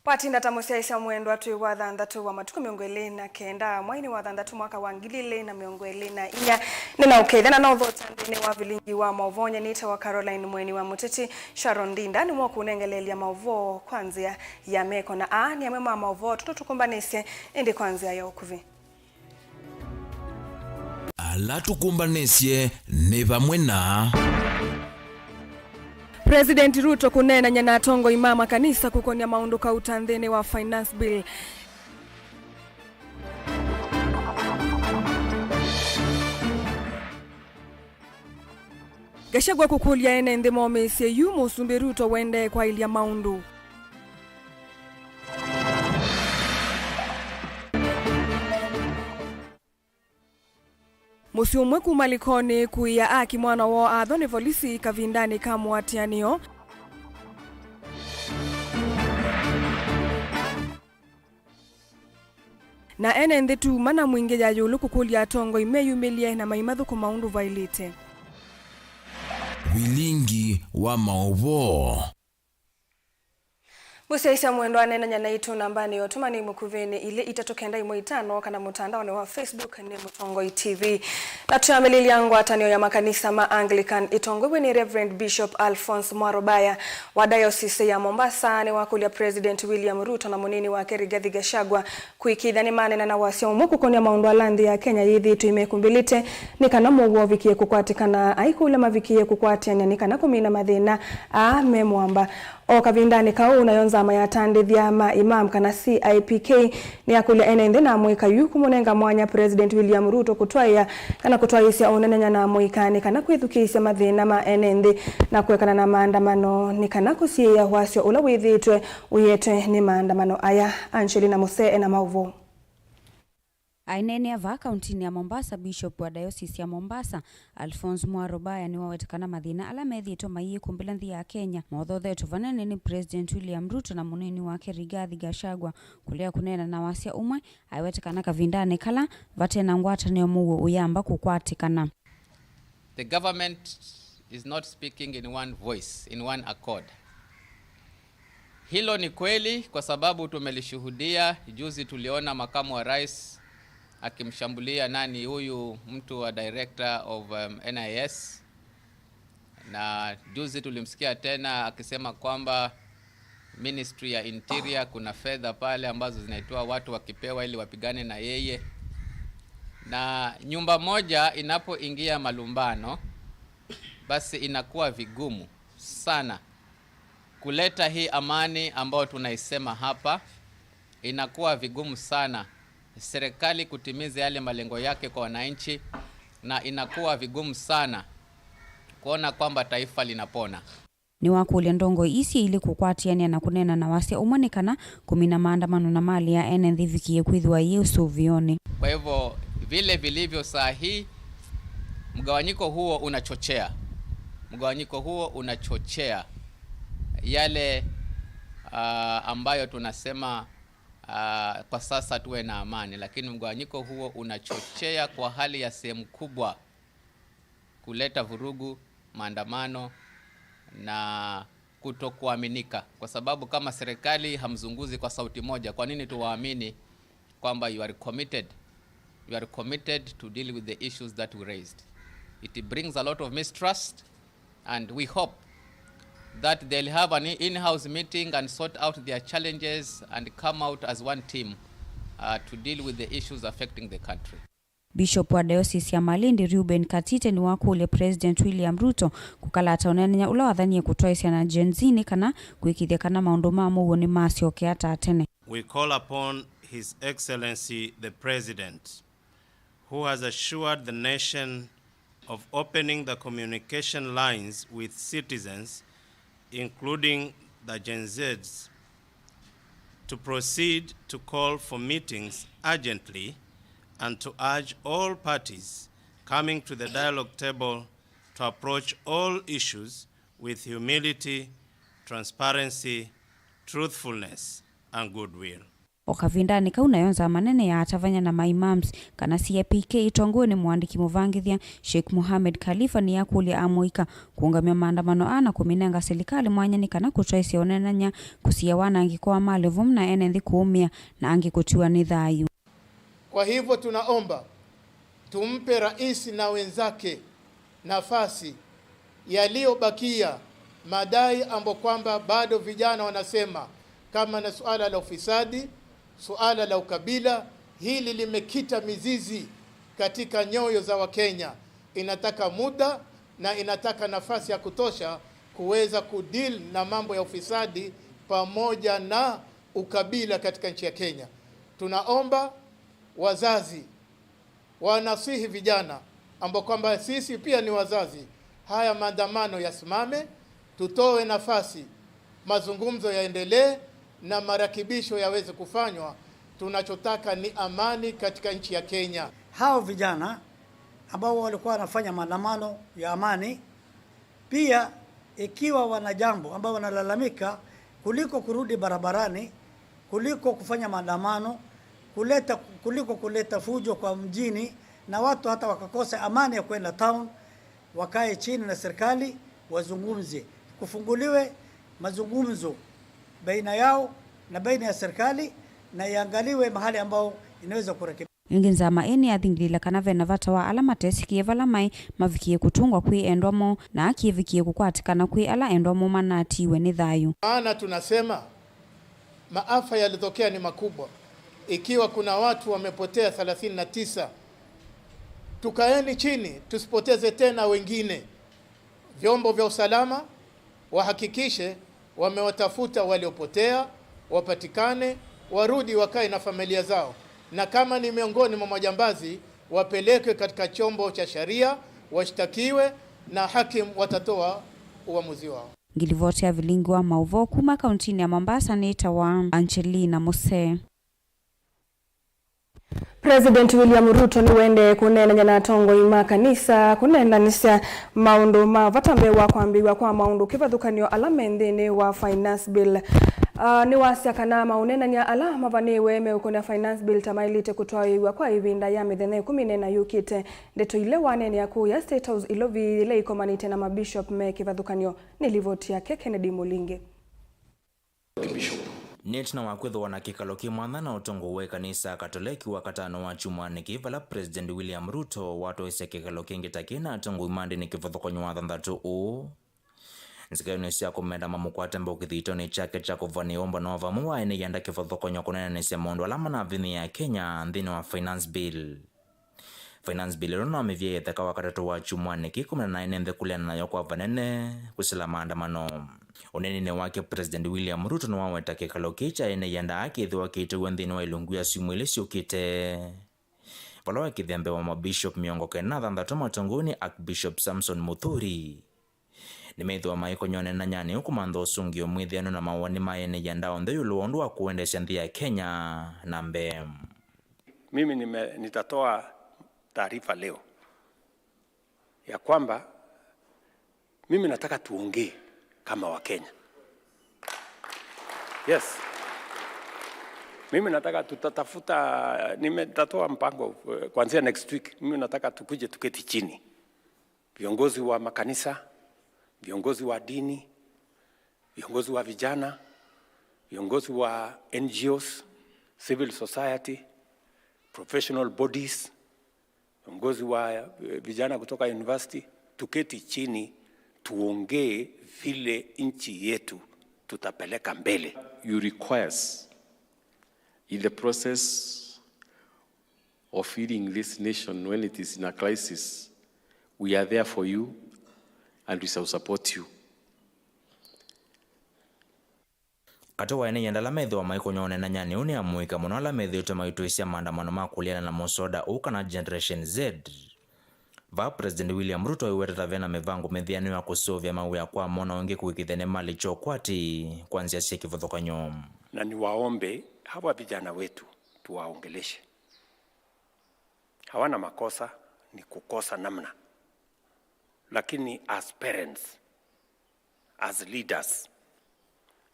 Pati ndatamusia isa mwendo atu wa thandatu wa matuku miongo ili na kenda mwaini wa thandatu mwaka wa ngilile na miongo ili na inya nina ukethana na uthota ndine wa vilingi wa mauvonya nita wa Caroline mweni wa muteti Sharon Dinda ni mwaku unengelelia mauvo kwanzia ya meko na aani ya mema mauvo tutukumbanise indi kwanzia ya ukuvi ala tukumbanisye ni vamwe na President Ruto kunena nyana tongo imama kanisa kukonia maunduka utanthini wa finance bill. Gachagua kukulia ene nthi momesie yu musumbi Ruto wende kwa ilia maundu. Musi umwe kumalikoni kuia aki mwana wa athoni volisi kavindani kamwatianio. Na ene nthi tu mana mwingi ya yulu kukulia tongo imeyumilie na maimathu kumaundu vailite. Vilingi wa mauvo. Musaisa mwendo anena nyana itu nambani yotuma ni mukuveni ile itatokenda imo itano kana mutandao ni wa Facebook ni Mutongoi TV. Na tuamilili yangu atanio ya makanisa ma Anglican itongwe ni Reverend Bishop Alphonse Mwarobaya wa Diocese ya Mombasa ni wakulia President William Ruto na munini wake Rigathi Gachagua kuikidhani manena na wasio umuku konia maundu alandi ya Kenya yithi tuimekumbilite ni kana muwo vikie kukwatikana aikula mavikie kukwatiania ni kana kumina mathina memwamba o kavindani kau unayonzama ya tandithia ma imam kana CIPK ni akulia enende na mwika yuku munenga mwanya President William Ruto kutwaya kana kutwaisia onenenya na mwikani kana kwithukisya mathina ma enende na kuekana na maandamano ni kana kusiya wasio ula withitwe uyete ni maandamano aya. Angelina Musee na mauvo. Ainene ava kauntini ya Mombasa, Bishop wa Diocese ya Mombasa Alphonse Mwarobaya ni wawetekana mathina ala methitwo maiye kumbila nthi ya Kenya mothothe tuvanene ni President William Ruto na munini wake Rigathi Gachagua kulia kunena na wasia umwe aiwetekana kavindane kala vatena ngwatanio muwo uyamba kukwatikana. The government is not speaking in one voice, in one accord. Hilo ni kweli kwa sababu tumelishuhudia. Juzi tuliona makamu wa rais akimshambulia nani huyu mtu wa director of NIS, na juzi tulimsikia tena akisema kwamba Ministry ya Interior kuna fedha pale ambazo zinaitoa watu wakipewa ili wapigane na yeye. Na nyumba moja inapoingia malumbano basi inakuwa vigumu sana kuleta hii amani ambayo tunaisema hapa. Inakuwa vigumu sana serikali kutimiza yale malengo yake kwa wananchi, na inakuwa vigumu sana kuona kwamba taifa linapona. Ni wakulia ndongo isi ili kukwatiania na kunena na wasia umanikana kumina maandamano na mali ya NND vikie kwithwa Yesu vioni. Kwa hivyo vile vilivyo sahihi, mgawanyiko huo unachochea yale ambayo tunasema kwa sasa tuwe na amani, lakini mgawanyiko huo unachochea kwa hali ya sehemu kubwa kuleta vurugu, maandamano na kutokuaminika, kwa sababu kama serikali hamzunguzi kwa sauti moja, kwa nini tuwaamini kwamba you are committed to deal with the issues that we raised? It brings a lot of mistrust, and we hope that they'll have an in-house meeting and sort out their challenges and come out as one team to deal with the issues affecting the country. Bishop wa Diocese ya Malindi Reuben Katite ni wakule President William Ruto kukalata onenenya ula wathanie kutoisia na jenzini kana kuikithia kana maundu mamu woni masioke ata atene. We call upon His Excellency the President, who has assured the nation of opening the communication lines with citizens, including the Gen Zs, to proceed to call for meetings urgently and to urge all parties coming to the dialogue table to approach all issues with humility, transparency, truthfulness, and goodwill. okavindani kauna yonza manene ya atavanya na maimams kana CPK itongo ni mwandiki muvangithia Sheikh Mohamed Khalifa ni yakulia amoika kuungamia maandamano ana kuminenga serikali mwanyani kana kutraisi onenanya kusia wanangi kwa malevu mna enenthi kuumia na angi kutiwa ni thayu. Kwa hivyo tunaomba tumpe rais na wenzake nafasi yaliyobakia madai ambapo kwamba bado vijana wanasema kama na suala la ufisadi, suala la ukabila, hili limekita mizizi katika nyoyo za Wakenya. Inataka muda na inataka nafasi ya kutosha kuweza kudeal na mambo ya ufisadi pamoja na ukabila katika nchi ya Kenya. Tunaomba wazazi wanasihi vijana ambao kwamba sisi pia ni wazazi, haya maandamano yasimame, tutoe nafasi, mazungumzo yaendelee na marakibisho yaweze kufanywa. Tunachotaka ni amani katika nchi ya Kenya. Hao vijana ambao walikuwa wanafanya maandamano ya amani, pia ikiwa wana jambo ambao wanalalamika, kuliko kurudi barabarani, kuliko kufanya maandamano, kuliko kuleta fujo kwa mjini na watu hata wakakosa amani ya kwenda town, wakae chini na serikali wazungumze, kufunguliwe mazungumzo baina yao na baina ya serikali na iangaliwe mahali ambao inaweza kurekebisha. Inginzama eni athingilila kana vena vata wa ala matesikie vala mai mavikie kutungwa kwi endwamo na akivikie kukwatikana kwi ala endwamo manatiwe ni thayu. Maana tunasema maafa yalitokea ni makubwa. Ikiwa kuna watu wamepotea 39, tukaeni chini, tusipoteze tena wengine. Vyombo vya usalama wahakikishe wamewatafuta waliopotea, wapatikane, warudi wakae na familia zao. Na kama ni miongoni mwa majambazi, wapelekwe katika chombo cha sheria, washtakiwe na hakim watatoa uamuzi wao. Ngilivotea vilingi wa mauvo kuma kauntini ya Mombasa ni tawa Angelina Mose. President William Ruto ni wende kunena na tongo ima kanisa kunenanisia maundu mavatambewa kwambiwa kwa maundu kivathukanio alamendhini wa finance bill. Ni wasia kana maunenania ala mavanewe meukona finance bill tamailite kutoiwa kwa ivinda ya mithene 10 na yukite ndeto ile wanene ya kuu ya State House ilovi ile ikomanite na mabishop me kivathukanio nilivotia ke Kennedy Mulingi. Netna wakwetho wana kikalo kimwana na utongo we kanisa Katoliki wakatano wa chumani kivala President William Ruto watu ise kikalo kingitakina atongo imandi ni kivathukanyo wa thandatu u. Nsikayunisya kumenda mamukwate mbukithito ni chake cha kuvani omba na wafamuwa ene yanda kivathukanyo kunena nisya mundu alama na vini ya Kenya ndhini wa finance bill. Finance bill rono amevye yetheka wakatatu wa chumani kikumena na ene ndhe kulena na yoko wa vanene kusila maandamano. Unenine wake President William Ruto na waweta kikalo kicha ene yanda haki ithiwa kite wendhini wa ilungu ya siumwili siukite. Valawa kithembe wa mabishop miongo kena thandatu matongoni Archbishop Samson Muthuri. Nimeithiwa maiko nyone na nyani huku mandho sungio mwithiano na mawani maene yanda ondhe yuluondu wa kuendesha nthi ya Kenya na mbe. Mimi nitatoa taarifa leo ya kwamba mimi nataka tuongee kama wa Kenya. Yes. Mimi nataka tutatafuta, nimetatoa mpango kuanzia next week. Mimi nataka tukuje tuketi chini. Viongozi wa makanisa, viongozi wa dini, viongozi wa vijana, viongozi wa NGOs, civil society, professional bodies, viongozi wa vijana kutoka university, tuketi chini tuongee vile nchi yetu tutapeleka mbele. You requires in the process of feeding this nation when it is in a crisis, we are there for you and we shall support you. Katowa ene yandala medhi wa maiko nyone na nyani uni amuika munola medhi utamaituisia maandamano makuliana na mosoda uka na Generation Z. Va President William Ruto iwetata vena mevangu methiano ya kusovya mawe ya kwa mona onge kuikithene mali chokwati kwanzia siya kivathukanyo. Na niwaombe hawa vijana wetu tuwaongeleshe. Hawana makosa, ni kukosa namna. Lakini as parents, as leaders,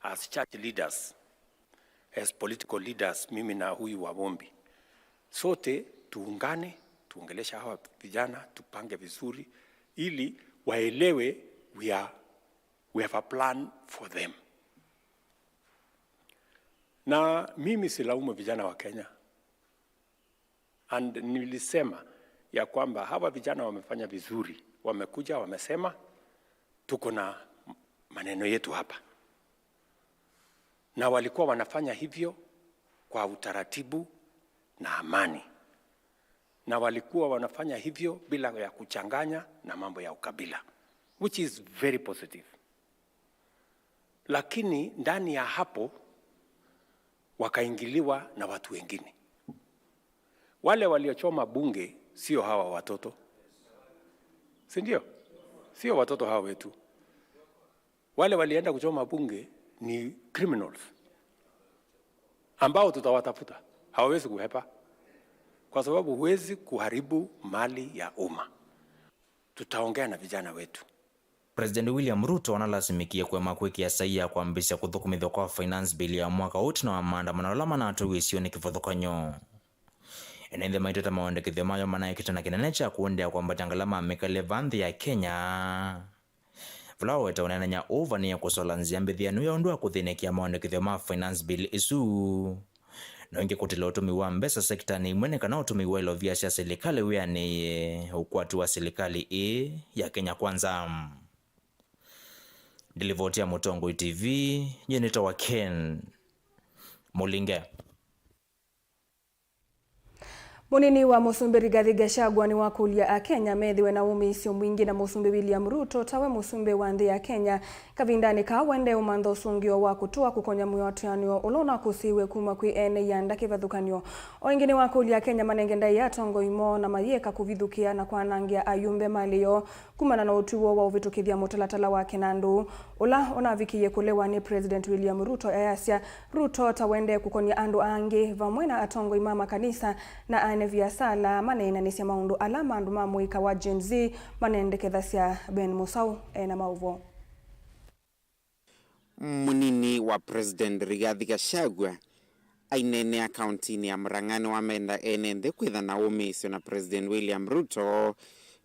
as church leaders, as political leaders, mimi na huyu Wamombi, sote tuungane, tuongelesha hawa vijana, tupange vizuri ili waelewe we have a plan for them. Na mimi silaumu vijana wa Kenya. And nilisema ya kwamba hawa vijana wamefanya vizuri. Wamekuja, wamesema, tuko na maneno yetu hapa. Na walikuwa wanafanya hivyo kwa utaratibu na amani. Na walikuwa wanafanya hivyo bila ya kuchanganya na mambo ya ukabila, which is very positive. Lakini ndani ya hapo wakaingiliwa na watu wengine. Wale waliochoma bunge sio hawa watoto. Si ndio? Sio watoto hawa wetu. Wale walienda kuchoma bunge ni criminals ambao tutawatafuta. Hawawezi kuhepa kwa sababu huwezi kuharibu mali ya umma. Tutaongea na vijana wetu. President William Ruto analasimikia kwema kwikia saia kwambisha kuthukumithwa kwa finance bill ya mwaka uti na maandamano lama na atuwisio ni kivuthukanyo. Enende maiteta maondekithio mayo manayikitana kinene cha kuondea kwamba tangalama mikale vanthi ya Kenya. Vula weta unenanya ova ya kusola nziambithianu ya undua kuthinekia maondekithio ma finance bill isu. Na ingi kutila utumi wa mbesa sekta ni mwene kana utumi wa ilo vya siya serikali wea ni ukwatu wa serikali ya Kenya Kwanza. Dilivotia Mutongo TV, Jenita wa Ken Mulinge. Munini wa Musumbi Rigathi Gachagua ni wakulia a Kenya methiwe na umisio mwingi na Musumbi William Ruto tawe Musumbi wa nthi ya Kenya kavindani ka wende umantho sungio wa kutua kukonya mwiotyanio ulona kusiwe kuma kwi ene yanda kivathukanio o ingine wakulia Kenya manengenda ya tongo imo na mayeka kuvithukia na kwanangia ayumbe malio kumana na utuo wa uvitukithia mutalatala wa Kinandu ula onavikiye kulewa ni President William Ruto ayasya Ruto tawende kukonya andu angi vamwena atongo imama kanisa na ane vya sala manena nisya maundu alama andu mamuika wa Gen Z manendekethasya Ben Musau na mauvo. Munini wa President Rigathi Gachagua ainene akaunti ya Murang'ani wa menda enende kwitha na umisio na President William Ruto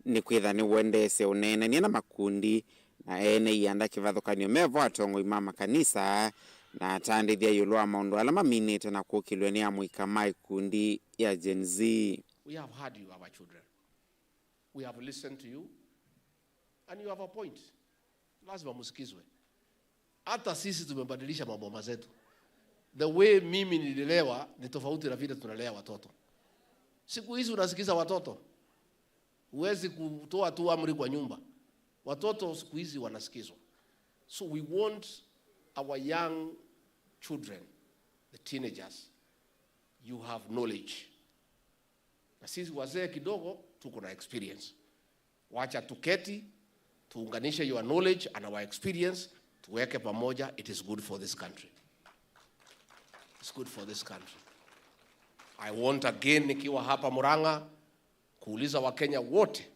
ni kwitha ni wendese unene ni na makundi na ene yanda kivathukanio mevo atongo imama kanisa na atandithia yulwa maundu alama minite na kukilwe ni amuika mai kundi ya Gen Z. We have heard you, our children. We have listened to you and you have a point. Lazima musikizwe. Hata sisi tumebadilisha maboma zetu. The way mimi nilelewa ni tofauti na vile tunalea watoto. Siku hizi unasikiza watoto. Huwezi kutoa tu amri kwa nyumba. Watoto siku hizi wanasikizwa. So we want our young children, the teenagers, you have knowledge. Na sisi wazee kidogo tuko na experience. Wacha tuketi, tuunganishe your knowledge and our experience, tuweke pamoja. It is good for this country. It's good for this country. I want again nikiwa hapa Murang'a kuuliza Wakenya wote,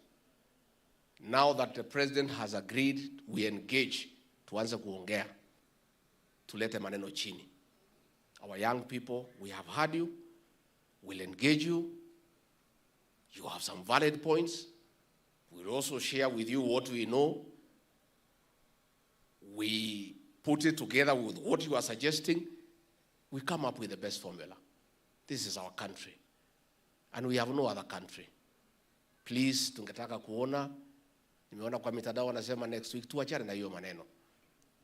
now that the president has agreed, we engage, tuanze kuongea, tulete maneno chini. Our young people, we have heard you, we'll engage you. You have some valid points. We'll also share with you what we know. We put it together with what you are suggesting. We come up with the best formula. This is our country. And we have no other country. Please, tungetaka kuona, nimeona kwa mitandao wanasema next week tuachane na hiyo maneno.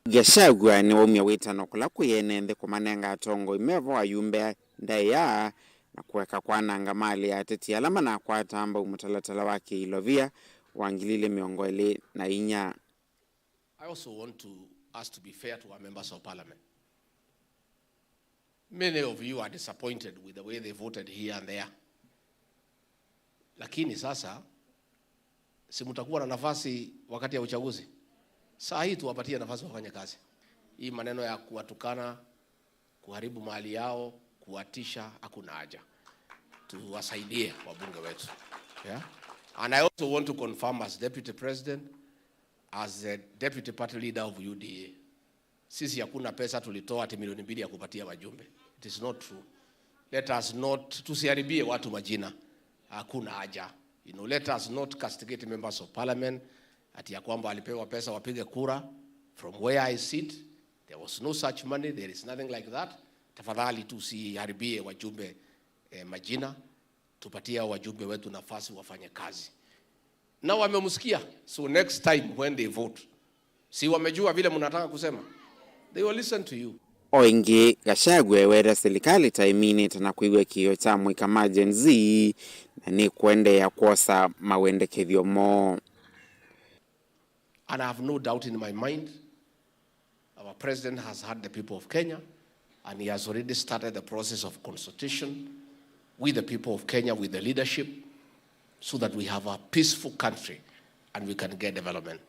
Gachagua ni umya witano kula kuyenende kumanenga atongo imevo ayumbe ndaya na kuweka kwananga mali ya teti alama na kwatamba umutalatala wake ilovia wangilile miongoele na inya. I also want us to be fair to our members of parliament. Many of you are disappointed with the way they voted here and there. Lakini sasa si mtakuwa na nafasi wakati ya uchaguzi. Saa hii tuwapatie nafasi wafanye kazi. Hii maneno ya kuwatukana, kuharibu mali yao, kuwatisha hakuna haja. Tuwasaidie wabunge wetu. Yeah? And I also want to confirm as Deputy President, as the Deputy Party Leader of UDA, sisi hakuna pesa tulitoa ati milioni 2 ya kupatia wajumbe. It is not true. Let us not tusiharibie watu majina. Hakuna haja. Let us not castigate members of parliament ati ya kwamba alipewa pesa wapige kura. From where I sit, there was no such money. There is nothing like that. Tafadhali tusiharibie wajumbe majina. Tupatia wajumbe wetu nafasi wafanye kazi. Na wamemsikia. So next time when they vote, si wamejua vile mnataka kusema, they will listen to you. Oingi Gachagua wera serikali taimini tana kuigwe kio cha mwika Gen Z na ni kuende ya kuosa mawendekethio mo. And I have no doubt in my mind, our president has heard the people of Kenya, and he has already started the process of consultation with the people of Kenya, with the leadership, so that we have a peaceful country and we can get development.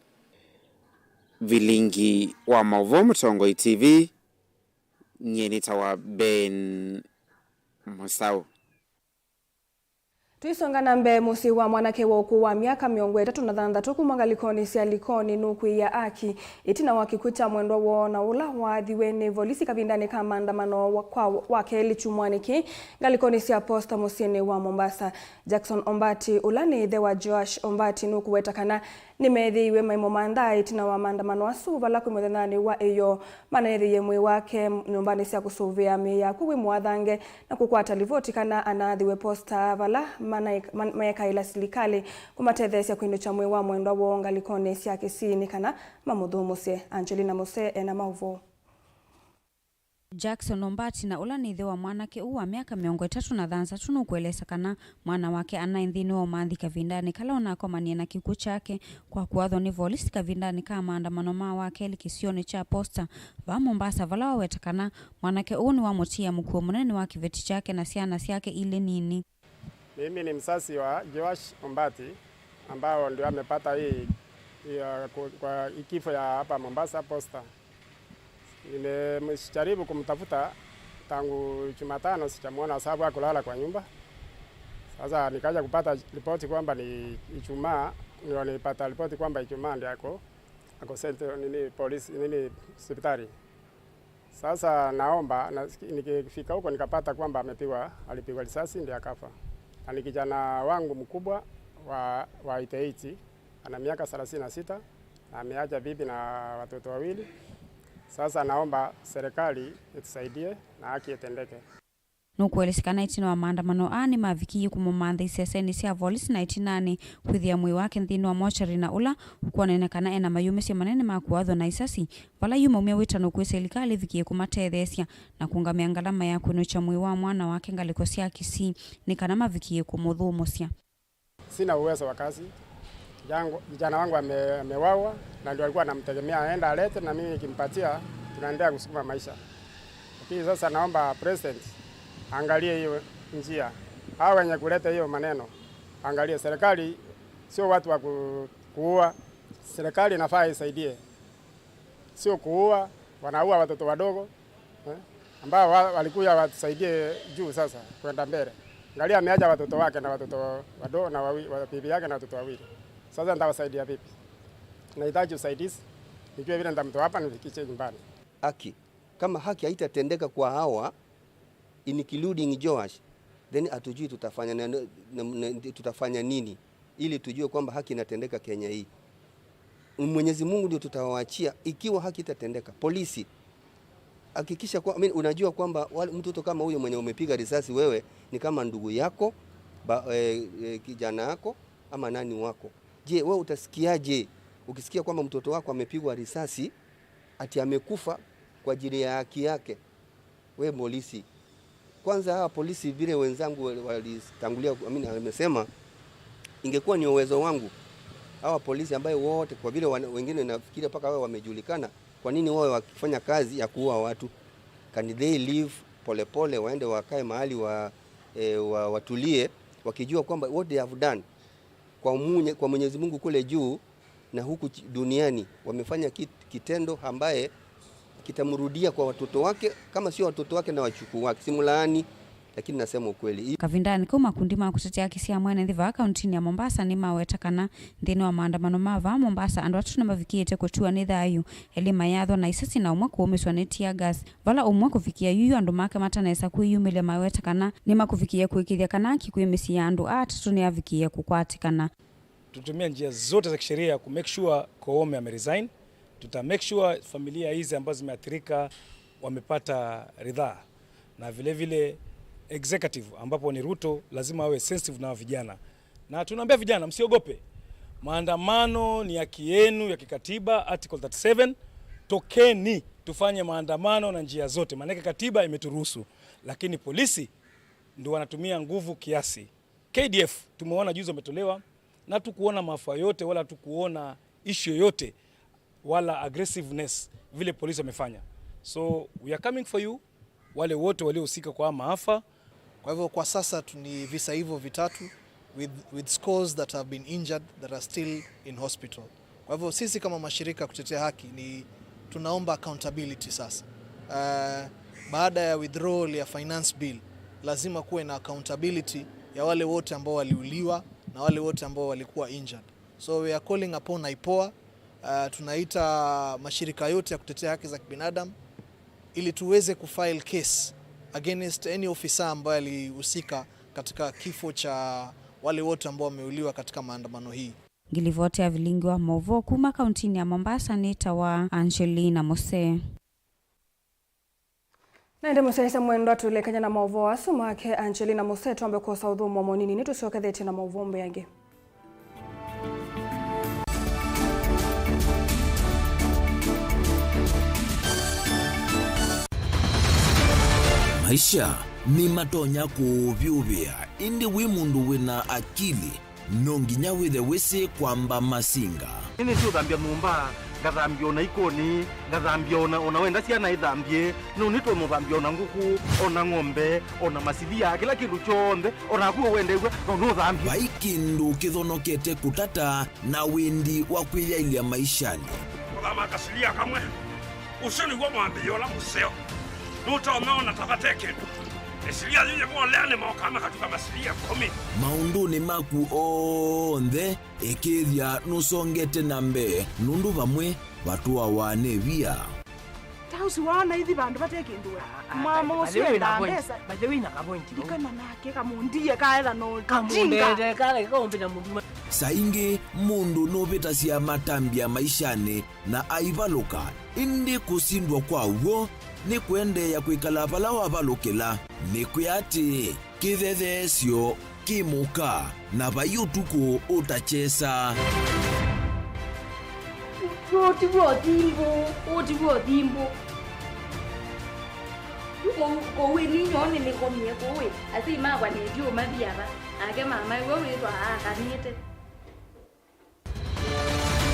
Vilingi wa Mauvoo Mutongoi TV, Nyenitawa Ben Musau. Tuisonga na mbe musi wa mwanake wa ukuu wa miaka 36 kumanga likoni sia likoni nuku ya aki itina wakikuta mwendo wona ula wathiwe volisi kabindani kama maandamano wake lichumwaniki ngalikoni sia posta musini wa Mombasa. Jackson Ombati ulani thewa Josh Ombati nuku wetakana nimethiwe maimo manda itina wa maandamano asuva la kumwethanani wa eyo manethiye mwe wake nyumbani sia kusuvia meya kuwi mwathange na kukwata livoti kana anathiwe posta vala mayeka ila silikali kumatethesia kwindo cha mwe wa mwendo wa ngalikoni sia kisini kana mamuthumusye. Angelina Mose ena Mauvoo. Jackson Ombati na ulanithe wa mwanake uwa miaka 33 nukuelesa kana mwana wake anainthini wa manthi kavindani kala onakomania na kiku chake kwa kuwathwo ni volisi kavindani kama maandamano ma wake likisioni cha posta va Mombasa vala wawetakana mwanake uwa ni wa mutia mkuu munene wa kiveti chake na siana siake ile nini. Mimi ni msasi wa Josh Ombati ambao ndio amepata hii kwa kifo ya hapa Mombasa posta. Nimejaribu kumtafuta tangu Jumatano sijamuona sababu akulala kwa nyumba. Sasa nikaja kupata ripoti kwamba ni Ijumaa, ndio nilipata ripoti kwamba Ijumaa ndio ako sente nini polisi nini hospitali. Sasa naomba nikifika huko nikapata kwamba alipigwa risasi ndio akafa. Ni kijana wangu mkubwa wa 88 ana miaka 36 na ameacha bibi na watoto wawili. Sasa naomba serikali itusaidie na haki itendeke. Nukuelesikana itino wa maandamano ani mavikiye kumumantha iseseni sia volisi na itinani kwithia mwi wake nthini wa mochari na ula ukuonenekana ena mayumisya manene ma kuwathwo na isasi vala yuma umia witano kwi serikali vikiye kumatethesia na kungamia ngalama ya kwinucha mwi wa mwana wake ngaliko sia Kisii ni kana mavikiye kumuthumusya. Sina uwezo wa kazi. Kijana wangu amewawa na ndio alikuwa anamtegemea aenda alete na mimi nikimpatia tunaendelea kusukuma maisha. Lakini sasa naomba president angalie hiyo njia. Hao wenye kuleta hiyo maneno angalie, serikali sio watu wa kuua. Serikali inafaa isaidie. Sio kuua, wanaua watoto wadogo ambao walikuja watusaidie juu sasa kwenda mbele. Angalia ameacha watoto wake na watoto wadogo na bibi yake na watoto wawili. Sasa nitawasaidia vipi? Nahitaji usaidizi. Nijue vile nitamtoa hapa nifikishe nyumbani. Haki. Kama haki haitatendeka kwa hawa including Josh, then atujui tutafanya nini ili tujue kwamba haki inatendeka Kenya hii. Mwenyezi Mungu ndio tutawaachia ikiwa haki itatendeka. Polisi hakikisha kwa unajua kwamba mtoto kama huyo mwenye umepiga risasi wewe ni kama ndugu yako, kijana yako ama nani wako. Je, wewe utasikiaje ukisikia kwamba mtoto wako amepigwa risasi ati amekufa kwa ajili ya haki yake? Wewe polisi. Kwanza hawa polisi vile wenzangu walitangulia amesema ingekuwa ni uwezo wangu hawa polisi ambaye wote kwa vile wengine nafikiria paka wao wamejulikana, kwa nini wao wakifanya kazi ya kuua watu? Can they live polepole waende wakae mahali watulie wakijua kwamba what they have done kwa Mwenyezi Mungu kule juu na huku duniani wamefanya kitendo ambaye kitamrudia kwa watoto wake, kama sio watoto wake na wachukuu wake. Simulaani, lakini nasema ukweli. Kavindani kwa makundi ma kutetea kisia mwene thiva kaunti ya Mombasa ni mawetakana thini wa maandamano mava Mombasa andu atu namavikiete kutua ni thayu elima yatho na isasi na umwe kuumiswa ni tear gas vala umwe kufikia yuyu andu make matanesa kwiyumile mawetakana ni makufikia kuikithia kana kikwimisi ya andu atatu ni avikia kukwatikana. Tutumia njia zote za kisheria ku make sure Koome ameresign. Tuta make sure familia hizi ambazo zimeathirika wamepata ridhaa, na vile vile executive ambapo ni Ruto lazima awe sensitive na vijana, na tunaambia vijana msiogope, maandamano ni haki yenu ya kikatiba, article 37. Tokeni tufanye maandamano na njia zote, maana katiba imeturuhusu, lakini polisi ndio wanatumia nguvu kiasi. KDF tumeona juzi wametolewa na tukuona maafa yote wala tukuona issue yote wala aggressiveness vile polisi wamefanya. So we are coming for you, wale wote waliohusika kwa maafa. Kwa hivyo kwa sasa ni visa hivyo vitatu with scores that have been injured that are still in hospital. Kwa hivyo sisi kama mashirika kutetea haki ni tunaomba accountability sasa. Baada ya withdrawal ya finance bill lazima kuwe na accountability ya wale wote ambao waliuliwa na wale wote ambao walikuwa injured. So we are calling upon IPOA, tunaita mashirika yote ya kutetea haki za kibinadamu ili tuweze kufile case against any officer ambaye alihusika katika kifo cha wale wote ambao wameuliwa katika maandamano hii. Ngilivote ya vilingi wa Movo kuma kauntini ya Mombasa ni tawa Angelina Mose. Na ndemo sasa mwendo atulekanya na Movo asumake Angelina Mose tuambe kwa saudhu momonini ni tusiokethete na Movo yange. Maisha ni matonya kuvyuvia indi wi mundu wina akili nonginya withe wisi kwamba masinga ini tu thambia mumba ngathambia ona ikoni ngathambia ona wenda ciana ithambie no nito muthambia ona nguku ona ng'ombe ona masilia kila kindu chonde ona kuo wendegwe no thambia vaikindu kithonokete kutata na windi wa kwiyailia maishani kama kasilia kamwe usoni gwa mwambio la museo nutaona tabateke esilia yeye mwalene maokama katika masilia 10 maunduni maku onthe ekithia nusongete nambe nundu vamwe vatua wanevia tausi wana hithi bandu batekindwe mama usio na pesa baje wina ka point dikana nake kamundie kaela no kamundede kale kombina mundu saingi mundu novita cia matambia maishani na aivaluka indi kusindwa kwa uo ni kuendeya kwikala pala wavalukila ni kuyati kithethesyo kimuka na vayutuku utachesa otigwo thimbo kowe ninyone nikomie kowe asi magwa nedio mathiara ake mama iwe witwa akanite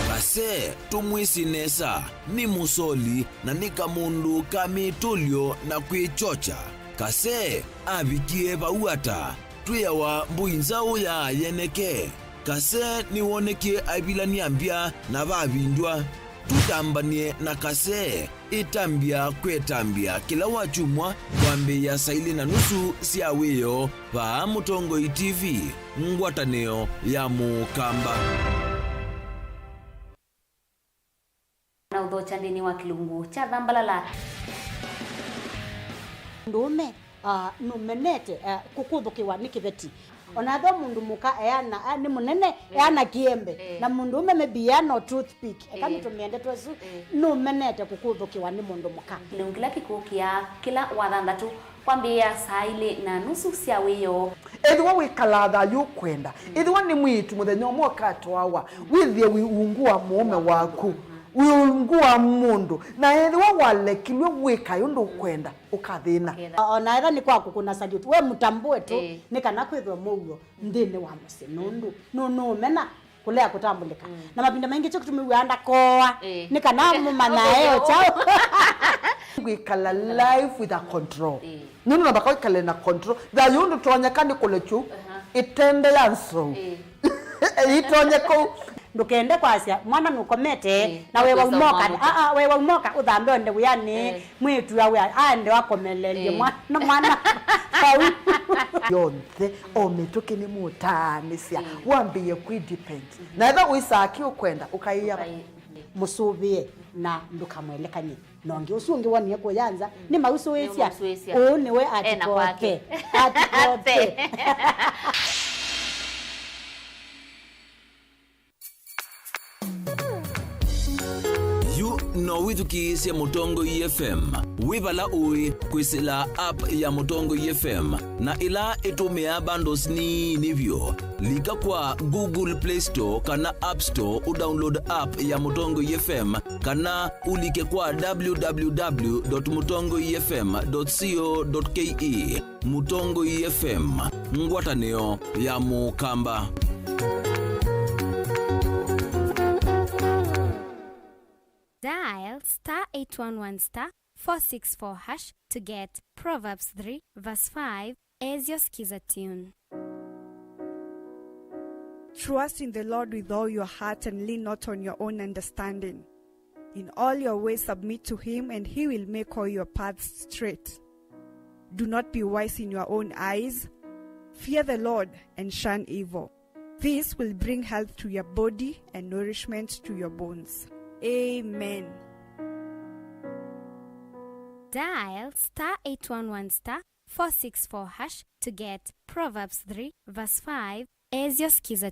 Kase tumwisinesa ni musoli na ni kamundu kamitulyo na kwichocha Kase avikie vauata tuyawa mbuinzao ya yeneke Kase ni wonekie aibilani ambia na vavindwa tutambanie na Kase itambia kwetambia kila wachumwa kwambe ya saili na nusu siaweyo va Mutongoi TV ngwataneo ya Mukamba na udhocha ndini wa kilungu cha Dhambalala ndume numenete kukuthukiwa ni kiveti ona tho mundu muka eana ni munene eana kiembe na mundu ume maybe no toothpick kama tumiende twesu numenete kukuthukiwa ni mundu muka nungila kikukia kila wathandatu kwambia saili na nusu cia wiyo edwa wikalatha yukwenda edwa ni mwitu muthenya umwe katwawa withie wiungua mume waku wiungua mundu na edwa walekilwe wikayo ndo kwenda ukathina ona ira ni kwaku kuna salute we mutambue tu ni kana kwithwa mugo ndini wa musinundu no mena kulea kutambulika na mapinda mengi cyo kutumiwanda koa ni kana mumana eo chao wikala life with a control nunu na bakao kale na control da yundu tonya kandi kolechu itende yanso itonye ko ndukende kwasya mwana nukomete na wewe umoka wewe umoka uthambe onde uyani mwitu yawe ande wakomelelie mwana yonthe ometoke ni mutanisia wambiye kwidepend na etha uisaki ukwenda ukaiya musubie na ndukamwelekanye nonge usungi woni yako yanza ni mausu wesia niwe atikope no withukisya Mutongo FM wibala ui kwisila app ya Mutongo FM na ila itumia bundles ni nivyo lika kwa Google Play Store kana App Store udownload app ya Mutongo FM kana ulike kwa www.mutongofm.co.ke. Mutongo FM ngwataneo ya mukamba. Dial *811*464# to get Proverbs 3 verse 5 as your skiza tune. Trust in the Lord with all your heart and lean not on your own understanding. In all your ways submit to him, and he will make all your paths straight. Do not be wise in your own eyes. Fear the Lord and shun evil. This will bring health to your body and nourishment to your bones. Amen. Dial *811*464# to get Proverbs 3 verse 5 as your skiza.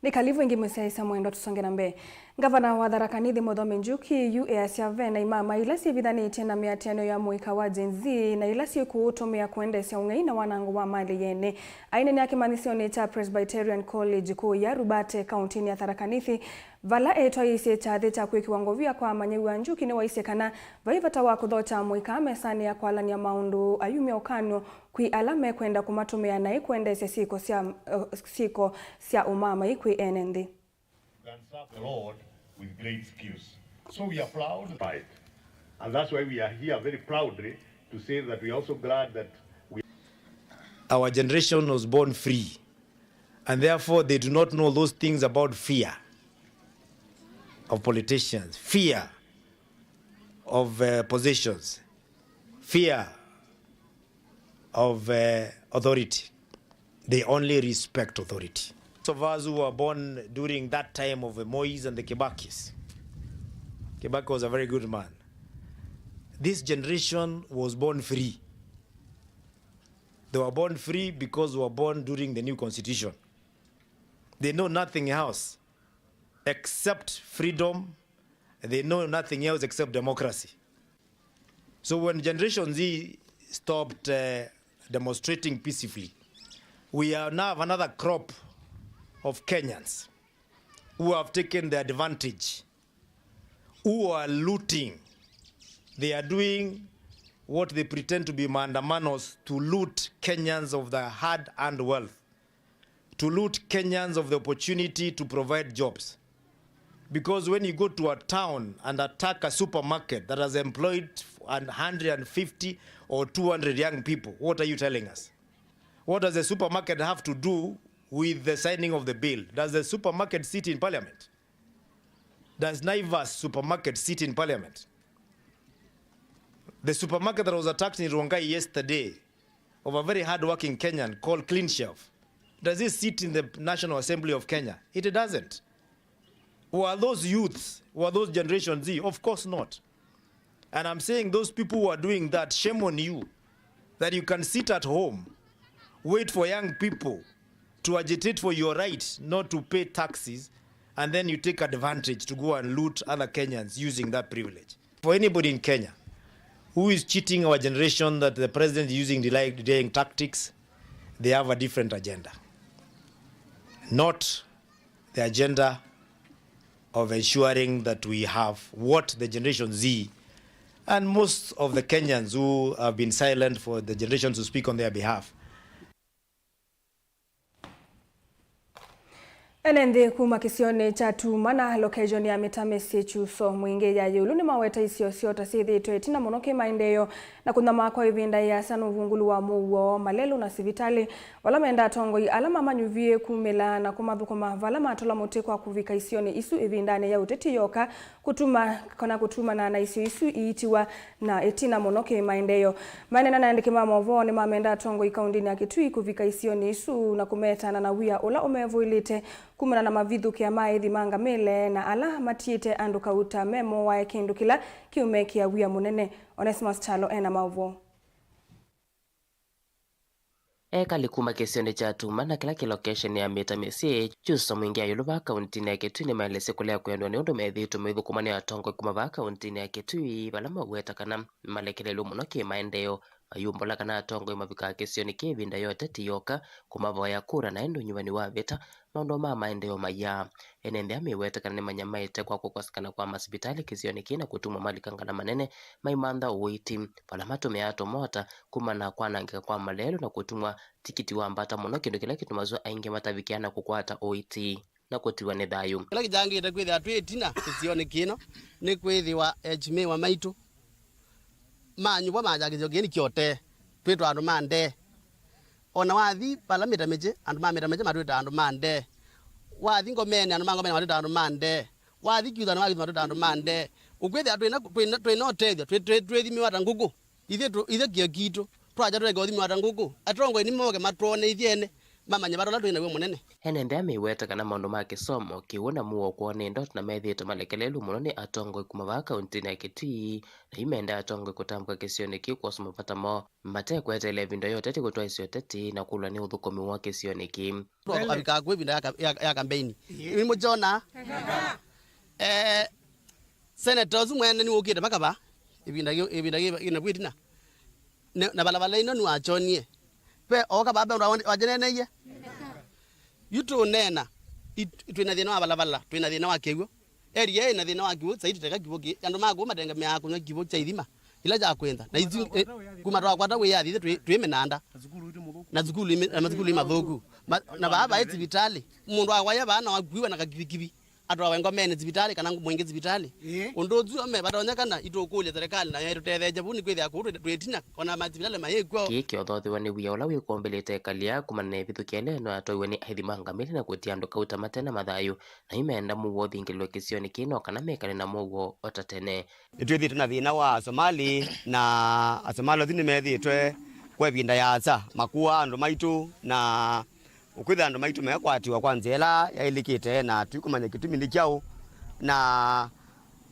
Nikalivu ingi mwesaisa mwendo tusonge na mbe. Gavana wa Tharaka Nithi Muthoni Njuki UASya vena imama ilasi vidhani tena miatiano ya mwika wa Gen Z na ilasi kuutumia kuendesya ung'ei na wanangu wa mali yene. Aine ni akimanisioni cha Presbyterian College kuu ya Rubate kauntini ya Tharaka Nithi vala etwa isi chathi cha kwikiwango vya kwa manyewi wa Njuki ni waise kana vaivata wa kuthocha mwika mesani ya kwalania maundu ayumia ukano kui alame kwenda kumatumia na ikuendesya siko sya umama ikwi NND. And serve the Lord with great skills. So we are proud by it. And that's why we are here very proudly to say that we are also glad that our generation was born free. And therefore they do not know those things about fear of politicians, fear of positions, fear of authority. They only respect authority. Of us who were born during that time of the Mois and the Kibakis. Kibaki was a very good man. This generation was born free. They were born free because they were born during the new constitution. They know nothing else except freedom. They know nothing else except democracy. So when Generation Z stopped demonstrating peacefully, we now have another crop of Kenyans who have taken the advantage, who are looting. They are doing what they pretend to be maandamanos to loot Kenyans of the hard-earned wealth, to loot Kenyans of the opportunity to provide jobs. Because when you go to a town and attack a supermarket that has employed 150 or 200 young people, what are you telling us? What does the supermarket have to do with the signing of the bill? Does the supermarket sit in parliament? Does Naivas supermarket sit in parliament? The supermarket that was attacked in Rongai yesterday of a very hard-working Kenyan called Clean Shelf, does it sit in the National Assembly of Kenya? It doesn't. Were those youths, were those Generation Z? Of course not. And I'm saying those people who are doing that, shame on you, that you can sit at home, wait for young people to agitate for your right not to pay taxes, and then you take advantage to go and loot other Kenyans using that privilege. For anybody in Kenya who is cheating our generation that the president is using delaying tactics, they have a different agenda. Not the agenda of ensuring that we have what the Generation Z and most of the Kenyans who have been silent for the generations to speak on their behalf. Enende kuma kisione cha tumana location ya Metamesi chuso mwinge ya yulu ni maweta isio siota sithi tina monoke maendeyo na kuna makwa ivinda ya sanu vungulu wa muwo malelu na sivitali wala menda tongo alama manyuvie kumela na kumadhukuma vala matola mote kwa kuvika isione isu ivindane ya uteti yoka kutuma na isio isu iitiwa na etina monoke maendeyo manena na ndikima movo ni mamenda tongo ikaundini ya Kitui kuvika isione isu na kumetana na wia ola omevo ilite kumana na mavidhu kia maithi manga mele na ala matiete andu kauta memo wa kindu kila kiume kia wia munene. Onesimus Chalo ena mauvo. Eka likuma kisione cha tumana kila location ya Metamesi chuso mwingi ya yulu vaka untini ya Kitui ni maelese kulea kuyandwa ni undu medhitu mwithu kumani ya tongo kuma vaka untini ya Kitui balama uweta kana malekele lumunoki maendeyo ayumbola kana tongo imavika kisioni kivinda yote tiyoka kumavoya kura na endo nyumbani wa vita maondo maendeyo maya enende amiweta kana ni manyamaite kwa kukosekana kwa masipitali kisioni kina kutumwa mali kangana manene maimanda uiti pala matume ato mota kumana kwanangika kwa malelo na kutumwa tikiti wa ambata muno kindu kila kitumazwa ainge matavikiana kukwata uiti na kutiwa ni thayu kila kijangite kwithia twitina kisioni kino ni kwithiwa ejime wa maitu manyuwa majagizyo geni kiote twitwa andu mande ona wathi pala Metamesi andu Metamesi matwita andu mande wathi ngomene andu mangomene matwita andu mande wathi kiuthano matwita andu mande ukwithia twina utethio twithimiwa ta nguku ithe kio kitu twaja twega uthimiwa ta nguku atongo ni moke matwone ithiene mamanya barola twina we munene enende amiweta kana maundu ma kisomo kiwona muo kuone ndot na methito malekelelu muno ni atongo kumavaka untini ya Kitui na imenda atongo kutambuka kisioni ki kwa sumapata mo mate kwetele vindo yote tikutwa isio teti na kulwa ni uthukomi wa kisioni ki abika kwe vinda ya campaign imo jona senators mwene ni ukite makaba ibinda ina kwitina na balabala ino ni achonie pe oka baba wajeneneye yuto nena twina thina wa balabala twina thina wa kiwo area ina thina wa kiwo saidi teka kiwo ki andu mago matenga me akunya kiwo cha ithima ila ja kwenda na izi kuma twa kwata we yathi twimenanda na zukulu mathuku na baba eti vitali mundu akwaya bana wakuiwa na kakibikibi atwa wengo mene zibitali kana mwenge zibitali undozu ame batonyakana itokulia serikali na yetu tetheje buni kwithia kuru twetina ona mazibitali mayekwo kiki othothi wani wia ula wikombelete kalia kumane vithukiele no atoiwe ni aithimanga mili na kutia andu kauta matena mathayu na imenda muwo thingilwe kisioni kino kana mekale na muwo otatene itwithi na thina wa Somali na Asomali thini methitwe kwa vinda ya asa makua andu maitu na ukwitha andu maitu mekwatiwa kwa nzela yailikite na tukumanya kitumi ni kyao na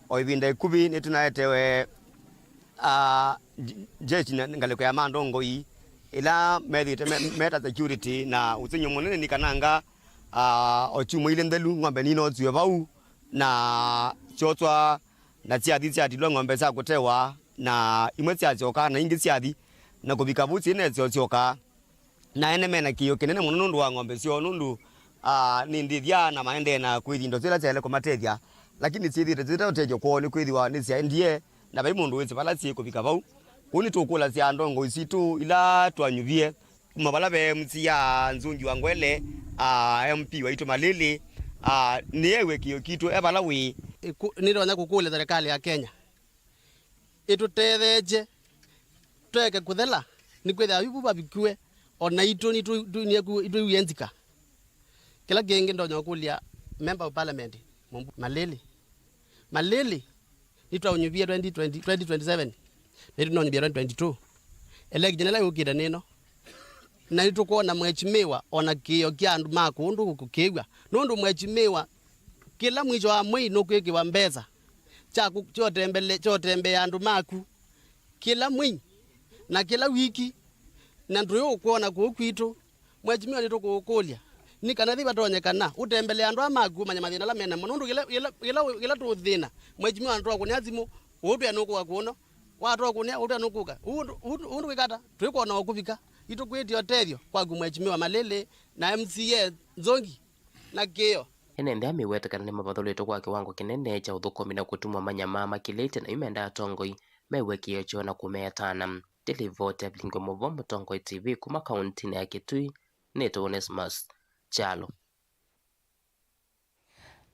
oivinda ikubi nitunaetewe jeshi ngaliko ya mandongo hii ila methite meta security na usinyo munene ni kananga ochumo ile ndelu ngombe nino tuwe vau na chotwa na tiathi tiatilwa ngombe za kutewa na imwe tiachoka na ingi tiathi na kubika buti ne tioka na ene mena kiyo kinene muno nundu wa ngombe cio nundu ni ndithia na maende na kwithindo zila zele kumatethia lakini sithite zita utejo kwa ni kwithiwa ni cia ndie na bai mundu wese bala cie kubika vau kuni tukula cia ndongo isitu ila twanyuvie mabala be mcia nzungi wa ngwele MP wa itu Malili ni ewe kiyo kitu ebala wi nironya kukule serikali ya Kenya itutetheje tweke kuthela ni kwithia yubu babikue ona itu ni tu yenzika kila genge ndonyo kulia member of parliament Malili nitwaunyubia 2027 nitwaunyubia 2022 election la ukida nino na nitukuona mwechimiwa ona kiyo kya andu makundu kukigwa nundu mwechimiwa kila mwicho wa mwi nukwikiwa mbeza chotembe andu maku kila mwi na kila wiki na nduyo kuona kukwitu mwechimiwa nitukukulia ni kana thiba tonyekana utembele andu amaku manya mathina la mena mundu ila tuthina mwechimiwa andu akunia azimu utu anukuwa kuno watu akunia utu anukuka undu wikata twikuona okuvika itukwiti otethio kwa kumwechimiwa Malili na MCA Nzongi na kiyo enende amiwetekana ni mavathulitwe kwa kiwango kinene cha uthukomi na kutumwa manyama makilite na imenda atongoi mewe kiyo chio na kumeetana tilivote ablingwe muvo Mutongoi TV kuma kaunti ya Kitui neto Onesimus Chalo.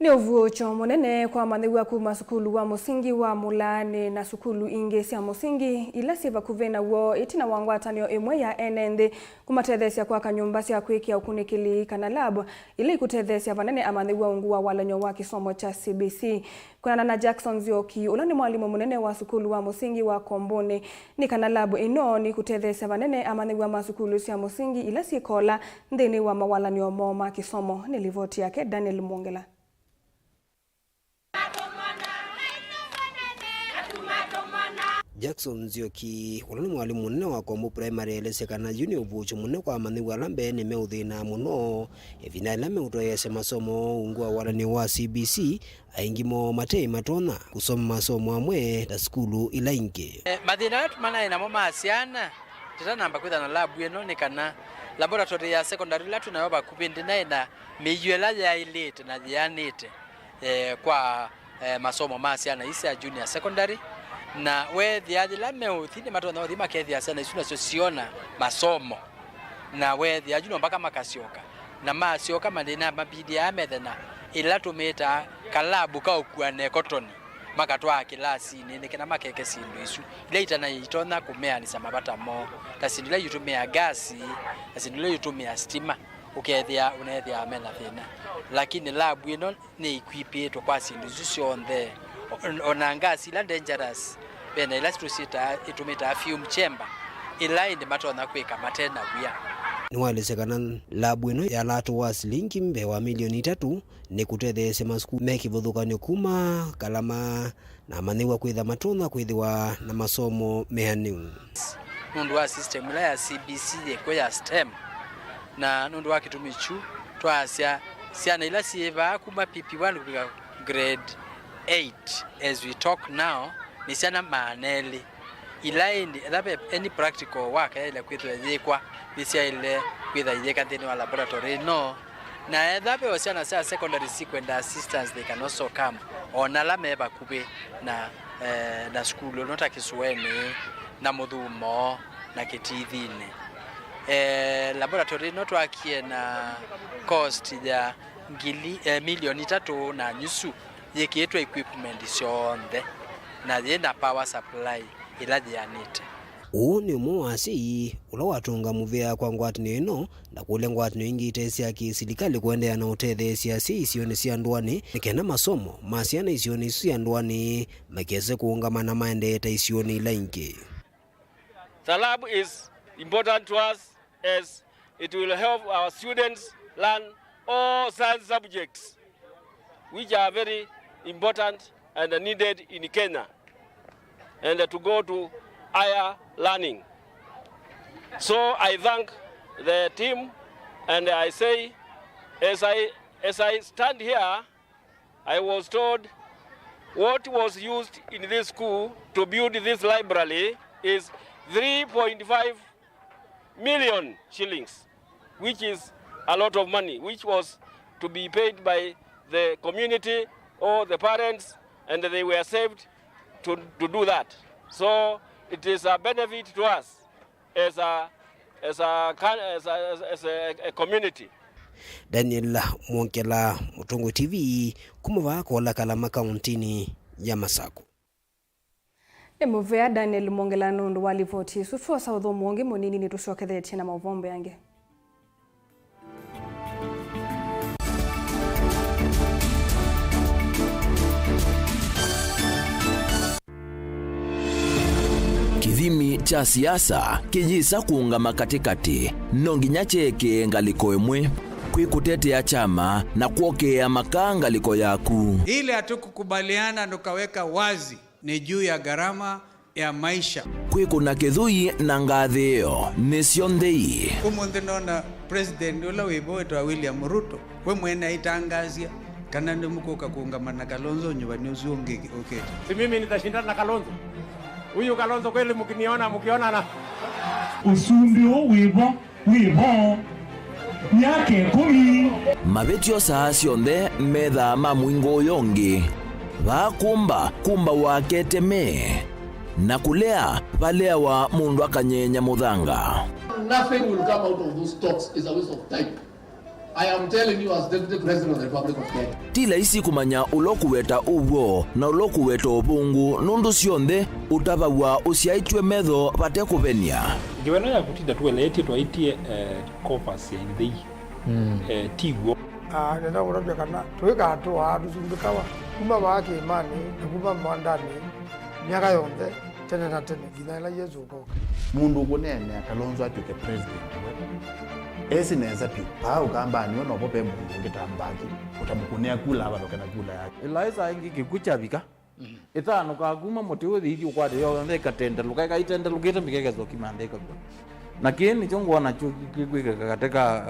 Ni uvuocho munene kwa mathiwa kuma sukulu wa musingi wa Mulani na sukulu ingi cia musingi ila siva kuvena wo itina wangwatanio imwe ya enende kumatethesia kwa kanyumba cia kwikia ukunikili kana lab ili ikutethesia vanene amathiwa ungua walanyo wa kisomo cha CBC. Kuna na Jackson Zioki ula ni mwalimu munene wa sukulu wa musingi wa Komboni ni kana lab ino ni kutethesia vanene amathiwa masukulu cia musingi ila sikola ndini wa mawalanyo moma kisomo. Ni ripoti yake Daniel Mwongela. Jackson Zioki ulani mwalimu munene wa Kombo Primary elesekana junior uvucho munene kwa mathiwa alambe ni meuthina muno evina ilame utoyese masomo ungua walani wa CBC aingimo matei matona kusoma masomo amwe ta skulu ila ingi mathina yetu mana ina moma asiana tita namba kwitha na lab eno ni kana laboratory ya secondary latu nayo bakupindi na ina miyuela ya elite na yanite kwa masomo masiana isi ya junior secondary na wethi adilame uthini matona uthi makethia sana isuna sosiona masomo na wethi ajuno mpaka makasioka na masioka mandina mabidi amethena ila tumeta kalabu ka okuane cotton makatwa kilasi ni kina makeke sindu isu ile na itona kumea ni samabata mo tasindile yutumia gasi tasindile yutumia stima ukethia unethia amena thina lakini labu ino ni equipito kwa sindu cionthe ona gasi la dangerous bena electricity itumita fume chamber ila indi matona kwika matena wia niwalesekana labu ino ya latu wa silingi mbewa milioni 3 ni kutetheesya masukulu mekivuthukanio kuma Kalama na maniwa kwitha matona kwithiwa na masomo mehaniu nundu wa system ila ya CBC yeko ya STEM na nundu wa kitumichu twasya siana ila sieva kuma PP1 kupika grade 8 as we talk now ni siana maneli ila indi elape any practical work ile kwitwa yekwa bisia ile kwitha yeka ndini wa laboratory no na elape wasiana sa secondary sequence assistants they can also come ona la meba kube na school nota Kisuene na Muthumo na Kitithine laboratory noto akie na cost ya milioni 3 na nyusu yekietwa equipment cionthe na yena power supply ila yanite ni umwasi ula watunga muvea kwa ngwatinio ino na kule ngwatinio ingi itesia kisilikali kuendea na utethesia si isioni sia ndwani nikena masomo masiana isioni sia ndwani makese kuungamana maendeeta isioni ila ingi. The lab is important to us as it will help our students learn all science subjects which are very important and needed in Kenya and to go to higher learning. So I thank the team and I say as I stand here, I was told what was used in this school to build this library is 3.5 million shillings, which is a lot of money, which was to be paid by the community or the parents, and they were saved to do that. So it is a benefit to us as a community. Daniel Mwongela, Mutongo TV, kumuva kola Kalama kauntini ya Masako. Muvea Daniel Mwongela nundu walivoti susua saudho mwonge monini ni tushokethetie na mauvombe yange. Kithimi cha siasa kijisa kuungama katikati nonginya cheke ngaliko emwe kwikutetea chama na kuokea makanga liko yaku ile hatukukubaliana tukaweka wazi ni juu ya gharama ya maisha kwikuna kithui na ngathio nisio nthei umuthi nona president ula wiboetwa William Ruto we mwene itangazia kana ndimukuka kuungamana na Kalonzo nyumbani usiungi okay. Si mimi nitashindana na Kalonzo. Huyu Kalonzo kweli mkiona na usumbio wibo yake 10 mabetio saa cionthe metha mamwingo yongi kumba waketeme na kulea balea wa mundu akanyenya muthanga. Nothing will come out of those talks is a waste of time. I am telling you as Deputy President of the Republic of Kenya. Tila isi kumanya ulokuweta uwo na ulokuweta obungu nundu sionthe utabawa usiaitwe metho bate kubenia. Giweno ya kutinda tuelete twaitie corpus ya indhi tigwo. Nenda urabya kana tuweka atoa tusumbikawa kuma bake imani kuma mwandani miaka yonde tena na tena ginaela Yesu ukoka. Mundu ukunene Kalonzo atuke president esi neza pi pa ukamba ni ono bope mundu ngitambaki utamukunea kula abaloka na kula yake Eliza ingi kikuchabika itano kaguma moti uthi ukwade yo ndeka tenda lukaika itenda lukita mikegezo kimandeka kwa na kieni chongwana chukwika katika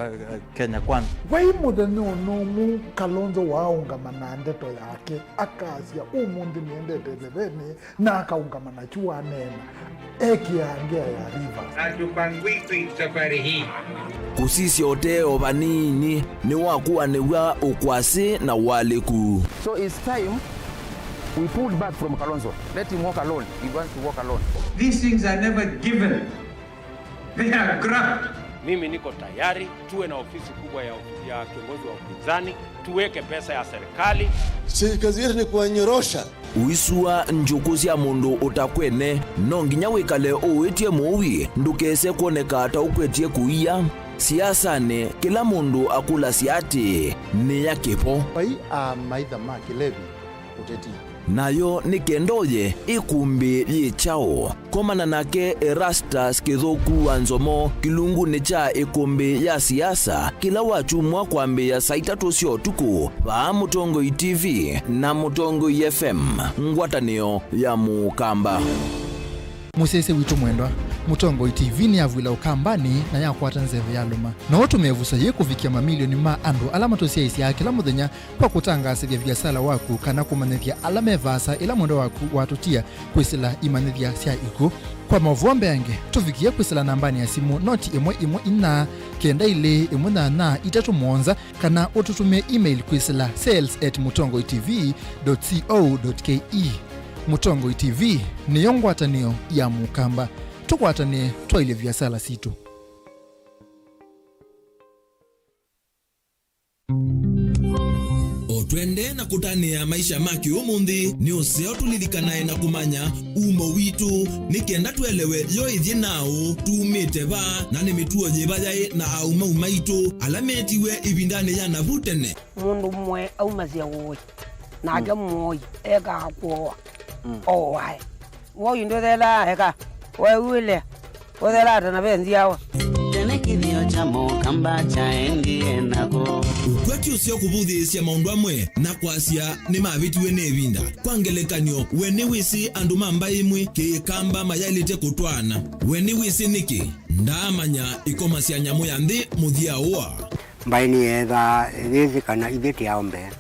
Kenya kwanza wai muthenya nomu Kalonzo waungamana ndeto yake akasia umundi niendete thebeni na akaungamana chua nena ekiangia ya Rivers atupangwitwi safari hii kusisya oteo banini ni wakuwa niwa ukwasi na waliku. So it's time we pulled back from Kalonzo. Let him walk alone. He wants to walk alone. These things are never given. They are grabbed. Mimi niko tayari tuwe na ofisi kubwa ya kiongozi wa upinzani, tuweke pesa ya serikali. Si kazi yetu ni kuwanyorosha. Uisua njukuzi ya mundu utakwene nonginya wikale uwitie muwi ndukese kuoneka ata ukwetie kuia siasane kila mundu akula siati ni ya kipo pai maitha ma Kilevi uteti nayo ni kendoye ikumbi yichao komana nake Erastus Kithuku Wanzomo kilungu ni cha ikumbi ya siasa kila wachumwa kwambi ya saitatu sio tuku ba Mutongoi TV na Mutongoi FM ngwatanio ya Mukamba. Musese witu mwendwa Mutongoi TV ni avwila ukambani na yakwata nzeve ya luma na watu mevusa ye kufikia mamilioni ma andu alama tosia isi ya kila muthenya kwa kutangasa vya biasala waku kana kumanithia alame vasa ila mwendo waku watutia kwisila imanithia sia iku kwa mavuombe yange tufikia kwisila nambani ya simu noti imwe ina kenda ile imwe na itatu mwonza kana ututumie email kwisila sales@mutongoitv.co.ke. Mutongoi TV ni yongwatanio ya Mukamba tukwatane twaile vyasala situ. Otwende na kutania maisha maki umundi ni useo tulilikanae na kumanya umo witu nikenda tuelewe yo ithie nao tumite ba na ni mituo nyibayae na auma umaitu alametiwe ibindane ya navutene mundu mwe aumazia woi na moi ega kwa wai wo yindo dela eka wa wile odela na benzi yawa tene kithio cha Mukamba cha endie nako ukwati usio kubudhisia maundu amwe na kwasia ni mavitiwe nebinda kwangelekanyo weni wisi andu mamba imwe kikamba mayalite kutwana weni wisi niki ndamanya ikomasia nyamu ya nthi muthia uwa mbaini etha thithi kana ithiti ya ombe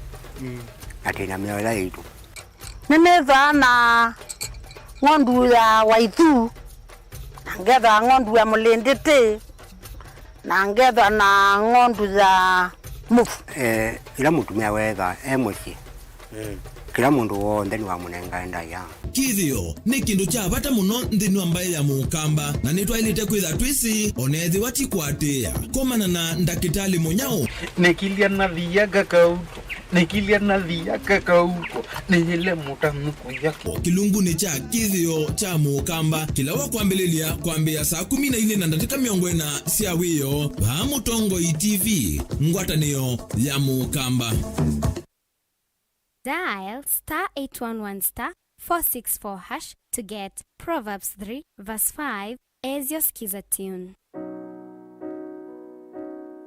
atina miola yitu Nimeza na ngondu ya Waithu na ngetha ngondu ya Mulinditi na ngetha na ngondu za Mufu ila mutumia wetha muci kila mundu wonthe ni wa munenga ndaya kithio ni kindu cha bata muno nthini wa mbae ya Mukamba na nitwailite kwitha twisi onethi watikwatia komana na ndakitali munyao nikilia na thiaga kauto nikilia na thiaga kauto nile mutanuku yake kilungu ni cha kithio cha Mukamba kila wa kwambililia kwambia saa 14 na dakika 40 cia wiyo ba Mutongoi TV ngwatanio ya Mukamba. Dial *811*464# to get Proverbs 3 verse 5 as your skiza tune.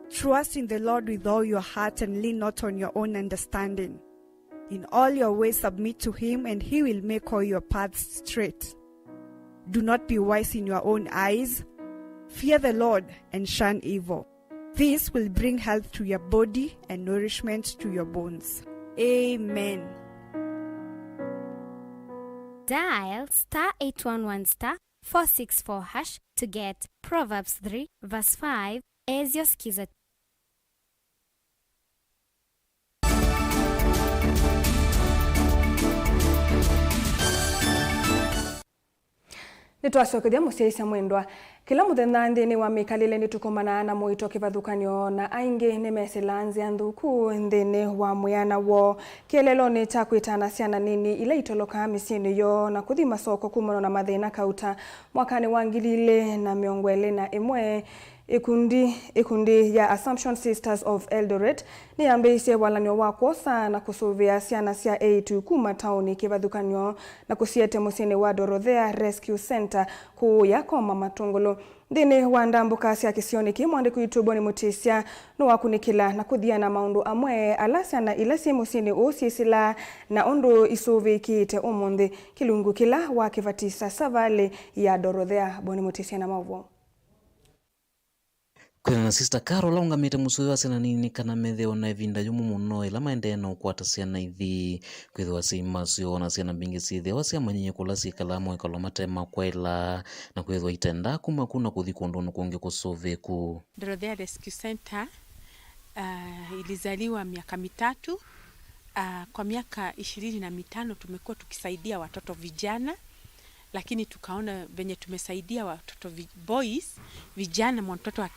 Trust in the Lord with all your heart and lean not on your own understanding. In all your ways submit to him and he will make all your paths straight. Do not be wise in your own eyes. Fear the Lord and shun evil. This will bring health to your body and nourishment to your bones. Amen. Dial *811*464# to get Proverbs 3 verse 5 as your skiza. Nitwacokethia muciaisya mwendwa kila muthenya nthini wa mikalile nitukomana na muito kivathukanio na aingi ni mesilanzia nthuku nthini wa mwiana wo kieleloni cha kwitana ciana nini ila itoloka misiini yo na kuthi masoko kumana na mathina kauta mwakani wa 2021 ikundi ya Assumption Sisters of Eldoret ni ambeisye walanio wa kwosa na kusuvia ciana cia 8 kuma tauni kivathukanio na kusiete musini wa Dorothea Rescue Center kuya koma matungulu ndini wa ndambuka cia kisioni ki mwandiko YouTube ni mutisya no wakunikila na kuthiana maundu amwe ala ciana ila ci musini ucisila na undu isuvi kiite umundi kilungu kila wa kivatisa savale ya Dorothea boni mutisya na mavu. Kwena Sister Carol aungamite musuyo asena nini kana metheo na evinda yumu muno ila maendeno kwata ciana ithi kwithwa sima sio na ciana bingi cithi wasia manyinyi kula cikala mwe kalomatema kwaila na kwithwa itenda kuma kuna kuthi kundu kungi kusoveku. Dorothea Rescue Center ilizaliwa miaka mitatu. Kwa miaka 25 tumekuwa tukisaidia watoto vijana, lakini tukaona venye tumesaidia watoto boys vijana mtoto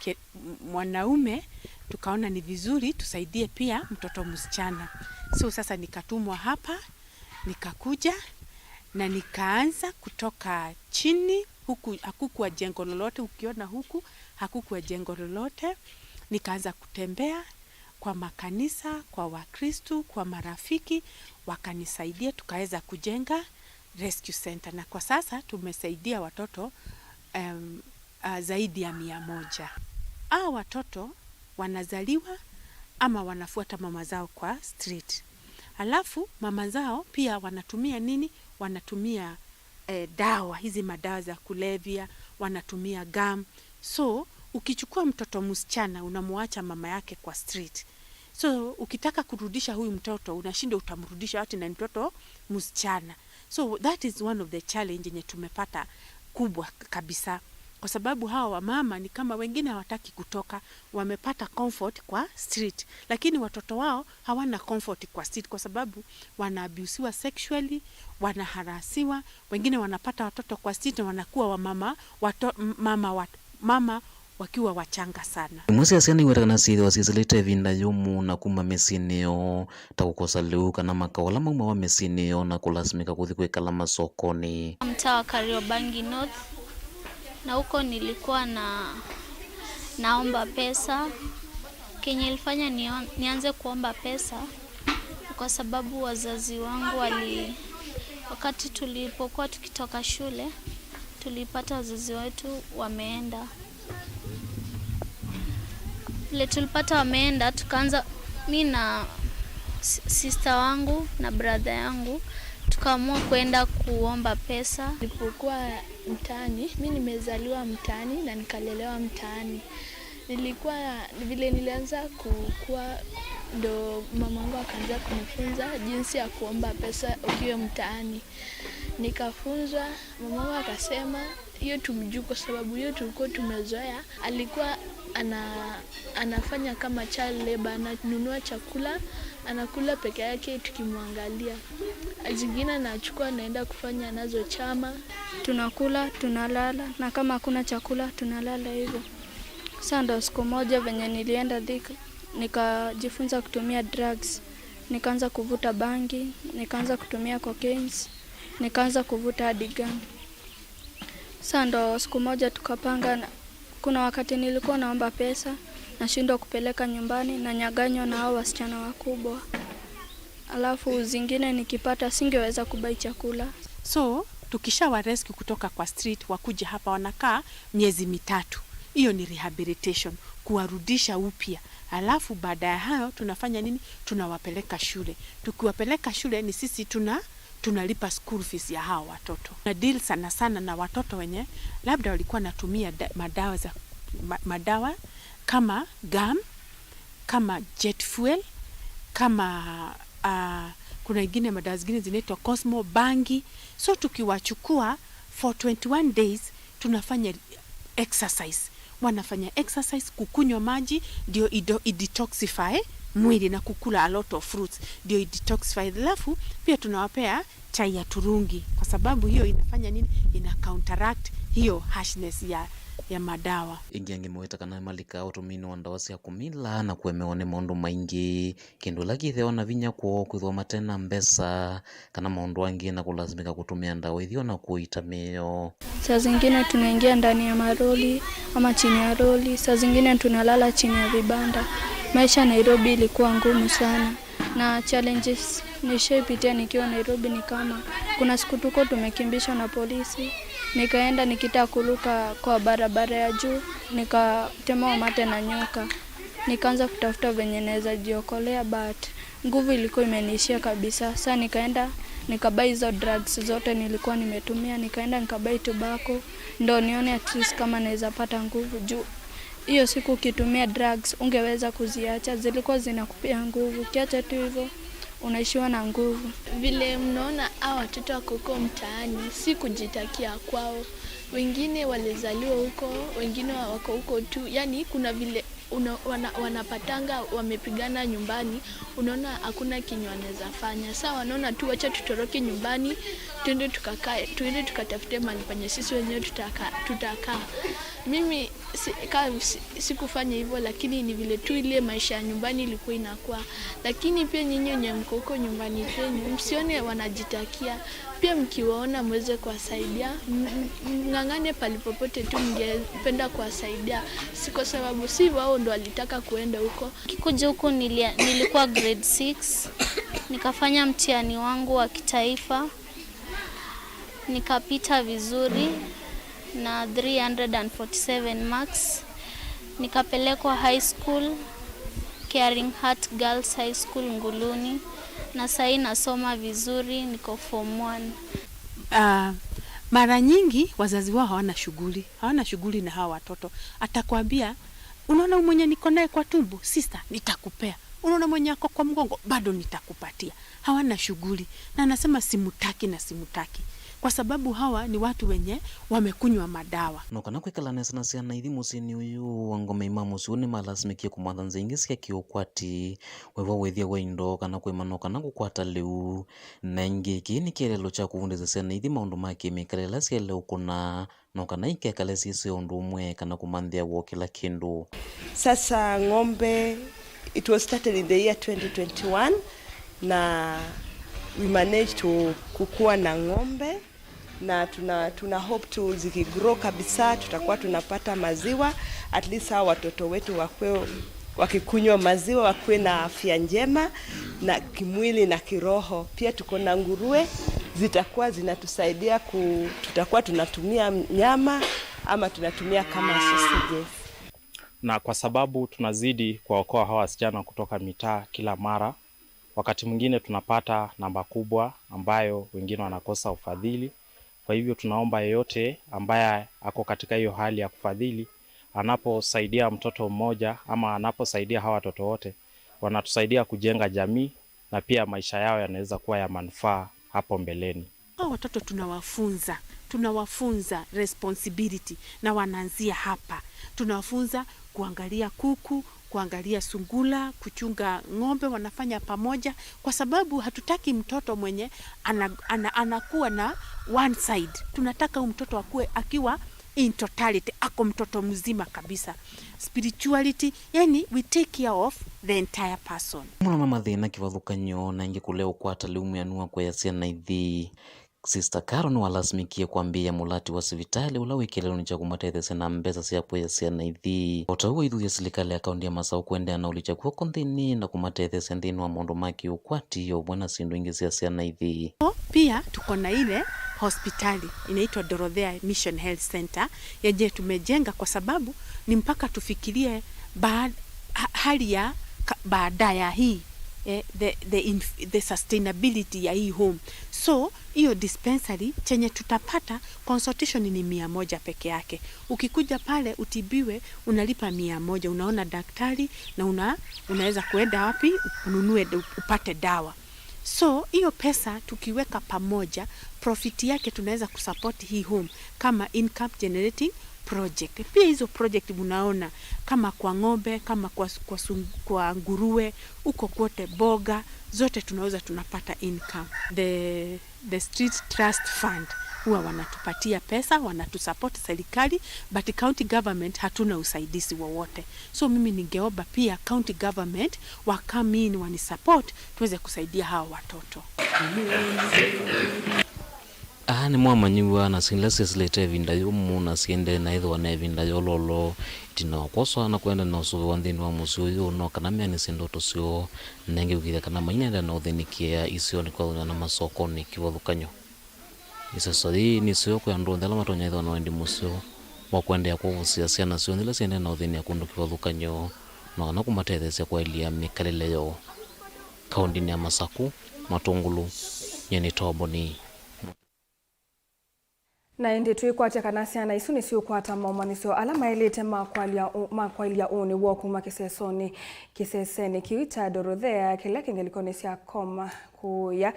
mwanaume, tukaona ni vizuri tusaidie pia mtoto msichana. So sasa nikatumwa hapa, nikakuja na nikaanza kutoka chini. Huku hakukuwa jengo lolote, ukiona huku hakukuwa jengo lolote. Nikaanza kutembea kwa makanisa, kwa Wakristo, kwa marafiki, wakanisaidia tukaweza kujenga Rescue Center, na kwa sasa tumesaidia watoto zaidi ya 100. Hao watoto wanazaliwa ama wanafuata mama zao kwa street. Alafu mama zao pia wanatumia nini? Wanatumia dawa, hizi madawa za kulevya, wanatumia gum. So ukichukua mtoto msichana unamuacha mama yake kwa street. So ukitaka kurudisha huyu mtoto unashinda utamrudisha hata na mtoto msichana. So that is one of the challenge yenye tumepata kubwa kabisa, kwa sababu hawa wamama ni kama wengine hawataki kutoka, wamepata comfort kwa street, lakini watoto wao hawana comfort kwa street kwa sababu wanaabusiwa sexually, wanaharasiwa, wengine wanapata watoto kwa street na wanakuwa wamama mama wakiwa wachanga sana. Mwesi asiani wetakana sithi wasizilite vinda yumu na kuma mesinio takukosa leu kana makawala mauma wa mesinio na kulasimika kuthi kwekala masokoni. Mtaa wa Kariobangi North, na huko nilikuwa naomba pesa. Kenye ilifanya nianze kuomba pesa kwa sababu wazazi wangu wakati tulipokuwa tukitoka shule tulipata wazazi wetu wameenda. Ile tulipata wameenda, tukaanza mimi na sister wangu na brother yangu tukaamua kwenda kuomba pesa. Nilipokuwa mtaani, mimi nimezaliwa mtaani na nikalelewa mtaani. Vile nilianza kukua ndo mamangu akaanza kunifunza jinsi ya kuomba pesa ukiwa mtaani. Nikafunzwa, mamangu akasema hiyo tumjue kwa sababu hiyo tulikuwa tumezoea. Alikuwa anafanya kama child labor, ananunua chakula, anakula peke yake tukimwangalia. Zingine anachukua naenda kufanya nazo chama. Tunakula, tunalala, na kama hakuna chakula tunalala hivyo. Sasa ndo siku moja venye nilienda Thika, nikajifunza kutumia drugs. Nikaanza kuvuta bangi, nikaanza kutumia cocaine, nikaanza kuvuta hadi gum. Sasa ndo siku moja tukapanga, kuna wakati nilikuwa naomba pesa, nashindwa kupeleka nyumbani na nyaganywa na hao wasichana wakubwa. Alafu zingine nikipata singeweza kubai chakula. So tukishawa rescue kutoka kwa street wakuja hapa wanakaa miezi 3. Hiyo ni rehabilitation, kuwarudisha upya. Alafu baada ya hayo tunafanya nini? Tunawapeleka shule. Tukiwapeleka shule ni sisi tunalipa school fees ya hao watoto. Na deal sana na watoto wenye labda walikuwa natumia madawa kama gum, kama jet fuel, kama kuna ingine madawa zingine zinaitwa Cosmo, bangi. So tukiwachukua for 21 days tunafanya exercise. Wanafanya exercise, kukunywa maji ndio i-detoxify mwili na kukula a lot of fruits ndio detoxify. Alafu pia tunawapea chai ya turungi kwa sababu hiyo inafanya nini? Ina counteract hiyo harshness ya madawa. Ingi angimweta kana malika utumini wa ndawa cia kumila na kwemeone maundu maingi kindu lagi theona vinya kwa kuthoma tena mbesa kana maundu angi na kulazimika kutumia ndawa ithio na kuita meo. Saa zingine tunaingia ndani ya maroli ama chini ya roli, saa zingine tunalala chini ya vibanda. Maisha Nairobi ilikuwa ngumu sana na challenges nishaipitia nikiwa Nairobi ni kama kuna siku tuko tumekimbishwa na polisi, nikaenda nikitaka kuluka kwa barabara ya juu, nikatemewa mate na nyoka. Nikaanza kutafuta venye naweza jiokolea but nguvu ilikuwa imeniishia kabisa. Sasa nikaenda nikabai hizo drugs zote nilikuwa nimetumia, nikaenda nikabai tobacco ndio nione at least kama naweza pata nguvu juu. Hiyo siku ukitumia drugs ungeweza kuziacha, zilikuwa zinakupea nguvu. Kiacha tu hivyo unaishiwa na nguvu. Vile mnaona hao watoto wako huko mtaani, si kujitakia kwao. Wengine walizaliwa huko, wengine wako huko tu. Yaani kuna vile wanapatanga wamepigana nyumbani, unaona hakuna kinyo wanaweza fanya. Sasa wanaona tu acha tutoroke nyumbani, twende tukakae, twende tukatafute mahali penye sisi wenyewe tutakaa. Mimi sikufanya hivyo, lakini ni vile tu ile maisha ya nyumbani ilikuwa inakuwa. Lakini pia nyinyi wenye mko huko nyumbani kwenu, msione wanajitakia. Pia mkiwaona mweze kuwasaidia, ngangane palipopote tu mngependa kuwasaidia. Si kwa sababu si wao ndo walitaka kuenda huko. Kikuja huko nilikuwa grade 6. Nikafanya mtihani wangu wa kitaifa. Nikapita vizuri na 347 marks. Nikapelekwa high school, Caring Heart Girls High School Nguluni. Na sasa nasoma vizuri, niko form 1. Mara nyingi wazazi wao hawana shughuli na hawa watoto. Atakwambia, unaona mwenye niko naye kwa tumbo, sister, nitakupea. Unaona mwenye ako kwa mgongo, bado nitakupatia. Hawana shughuli. Na anasema simutaki. Kwa sababu hawa ni watu wenye wamekunywa madawa. No kana kwikala na ciana ithi musini uyu wa Ngoma Imamu cione malazimikie kumwatha nzingi cia kiukwati wewa wethia wa indo kana kwimanoka na gukwata liu na ingi kini kirelo cha kuvundisa ciana ithi maundu ma kemikalela ciele ukuna no kana ikekale cici undu umwe kana kumanthia wo kila kindu. Sasa ng'ombe, it was started in the year 2021 na we managed to kukua na ng'ombe na tuna hope to zikigrow kabisa tutakuwa tunapata maziwa, at least hao watoto wetu wakikunywa maziwa wakuwe na afya njema na kimwili na kiroho. Pia tuko na nguruwe, zitakuwa zinatusaidia tutakuwa tunatumia nyama ama tunatumia kama sausages. Na kwa sababu tunazidi kuwaokoa hawa wasichana kutoka mitaa kila mara, wakati mwingine tunapata namba kubwa ambayo wengine wanakosa ufadhili. Kwa hivyo tunaomba yeyote ambaye ako katika hiyo hali ya kufadhili, anaposaidia mtoto mmoja ama anaposaidia hawa watoto wote, wanatusaidia kujenga jamii na pia maisha yao yanaweza kuwa ya manufaa hapo mbeleni. Hawa watoto tunawafunza responsibility na wanaanzia hapa. Tunawafunza kuangalia kuku, kuangalia sungula, kuchunga ng'ombe, wanafanya pamoja kwa sababu hatutaki mtoto mwenye anakuwa na one side. Tunataka mtoto akue akiwa in totality, ako mtoto mzima kabisa. Spirituality, yani we take care of the entire person. Mwana mathina kivathukanyo na ingi kule ukwata liumu yanua kwa ya ciana ithi. Sister Karen walazimikie kuambia mulati wa sivitali ula wikelelo cha kumatethese na mbesa cia kwa ciana ithi. Otaua ithuthia serikali akaunti ya Masau kuendea na ulicha kwa konthini na kumatethese nthini wa maundu ma kiukwati yo bwana sindu ingi cia ciana ithi. Pia tuko na ile hospitali inaitwa Dorothea Mission Health Center yenye tumejenga kwa sababu ni mpaka tufikirie hali ya baada ya hii the sustainability ya hii home. So hiyo dispensary chenye tutapata consultation ni 100 peke yake. Ukikuja pale utibiwe unalipa 100, unaona daktari na unaweza kuenda wapi ununue upate dawa. So hiyo pesa tukiweka pamoja, profit yake tunaweza kusupport hii home kama income generating project. Pia hizo project mnaona kama kwa ng'ombe, kama kwa nguruwe, uko kote boga, zote tunaweza tunapata income. The Street Trust Fund huwa wanatupatia pesa, wanatusupport serikali, but county government hatuna usaidizi wowote. So mimi ningeomba pia county government wakame in wanisupport tuweze kusaidia hawa watoto. Ni mwamanyiwa na sinlesi silete vinda yumu na siende na idho wane vinda yololo itina wakoso na kuenda na usuwe wandhini wa musio yu no kanamia ni sindoto sio nenge ukitha kanama inenda na uthinikia isio ni kwa na masoko ni kiwa dhukanyo isa sadi ni sio kwa ndo ndala matonya idho na wendi musio wakuende ya kuvusia siana sio nila siende na uthini ya kundu kiwa dhukanyo no kana kumatethesia kwa ilia mikalile yo kaundini ya Masaku Matungulu nyeni Toboni na indi twikwatia kana ciana isu nicio kwata maumanisio ala mailite makwalia uni woku makisesoni kiseseni kiwita Dorothea kila kingelikoni cia koma kuya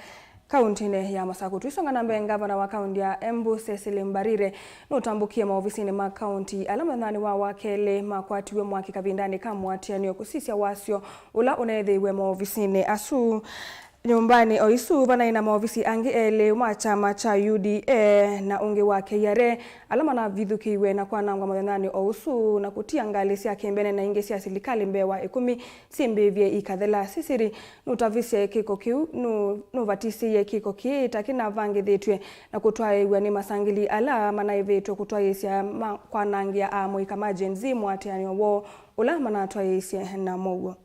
kaunti-ini ya Masaku. Twisonga na mbere gavana wa kaunti ya Embu Cecily Mbarire no tambukie maofisini ma kaunti ala mathani wa wakele makwatiwe mwaki kavindani kamwatianio kusisia wasio ula unethiwe maofisini asu nyumbani oisu bana ina maofisi angi ele wa chama cha UDA na unge wa KRA alama na vithukiwe na kwa nangwa mathani ousu na kutia ngali cia kimbene na inge cia serikali mbewa 10 simbevye ikathela sisiri nutavise kiko kiu no vatisi kiko ki takina vangithitwe na kutwaiwa ni masangili ala manaivetwe kutwaisia kwa nangia amwe kama jenzi mwatiani wo ula manatwaisia na mogo.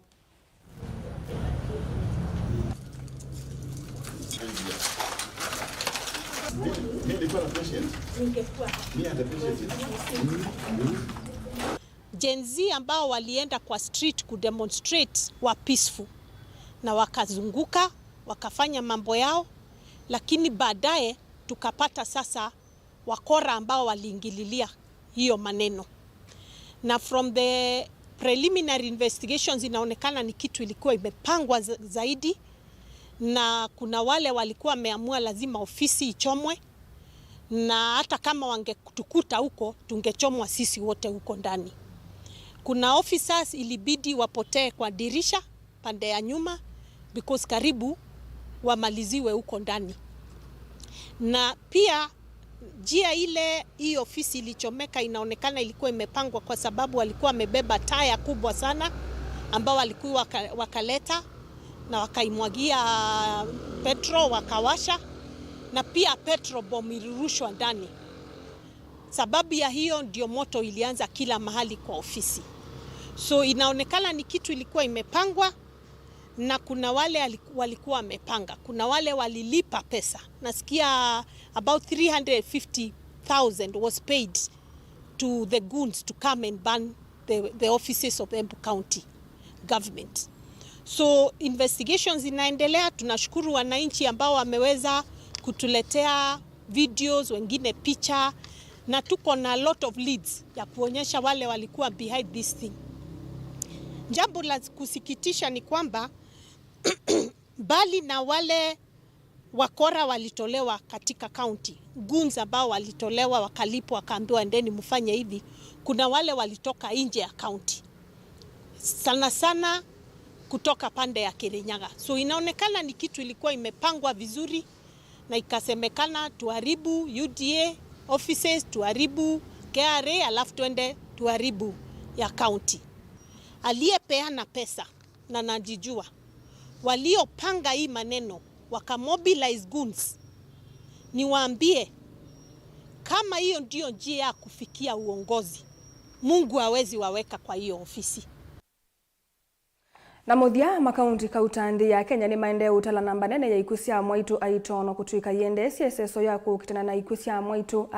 Gen Z ambao walienda kwa street kudemonstrate wa peaceful na wakazunguka wakafanya mambo yao, lakini baadaye tukapata sasa wakora ambao waliingililia hiyo maneno, na from the preliminary investigations inaonekana ni kitu ilikuwa imepangwa zaidi, na kuna wale walikuwa wameamua lazima ofisi ichomwe, na hata kama wangetukuta huko tungechomwa sisi wote huko ndani. Kuna officers ilibidi wapotee kwa dirisha pande ya nyuma because karibu wamaliziwe huko ndani. Na pia jia ile hii ofisi ilichomeka inaonekana ilikuwa imepangwa kwa sababu walikuwa wamebeba taya kubwa sana ambao walikuwa wakaleta na wakaimwagia petrol wakawasha, na pia petrol bomb ilirushwa ndani. Sababu ya hiyo ndio moto ilianza kila mahali kwa ofisi. So inaonekana ni kitu ilikuwa imepangwa, na kuna wale walikuwa wamepanga, kuna wale walilipa pesa. Nasikia about 350,000 was paid to the goons to come and burn the offices of Embu County government. So investigations inaendelea. Tunashukuru wananchi ambao wameweza kutuletea videos, wengine picha, na tuko na lot of leads ya kuonyesha wale walikuwa behind this thing. Jambo la kusikitisha ni kwamba bali na wale wakora walitolewa katika county, goons ambao walitolewa wakalipwa wakaambiwa endeni mfanye hivi, kuna wale walitoka nje ya county, sana sana kutoka pande ya Kirinyaga. So inaonekana ni kitu ilikuwa imepangwa vizuri, na ikasemekana tuharibu UDA offices, tuharibu KRA, alafu tuende tuharibu ya county. Aliyepeana pesa na najijua waliopanga hii maneno wakamobilize goons, niwaambie kama hiyo ndio njia ya kufikia uongozi, Mungu hawezi waweka kwa hiyo ofisi. Na muthia makaunti kautandi ya Kenya ni maendeo utala namba nene ya ikusia mwaitu aitono kutuika yende sieseso ya kukitana na ikusia mwaitu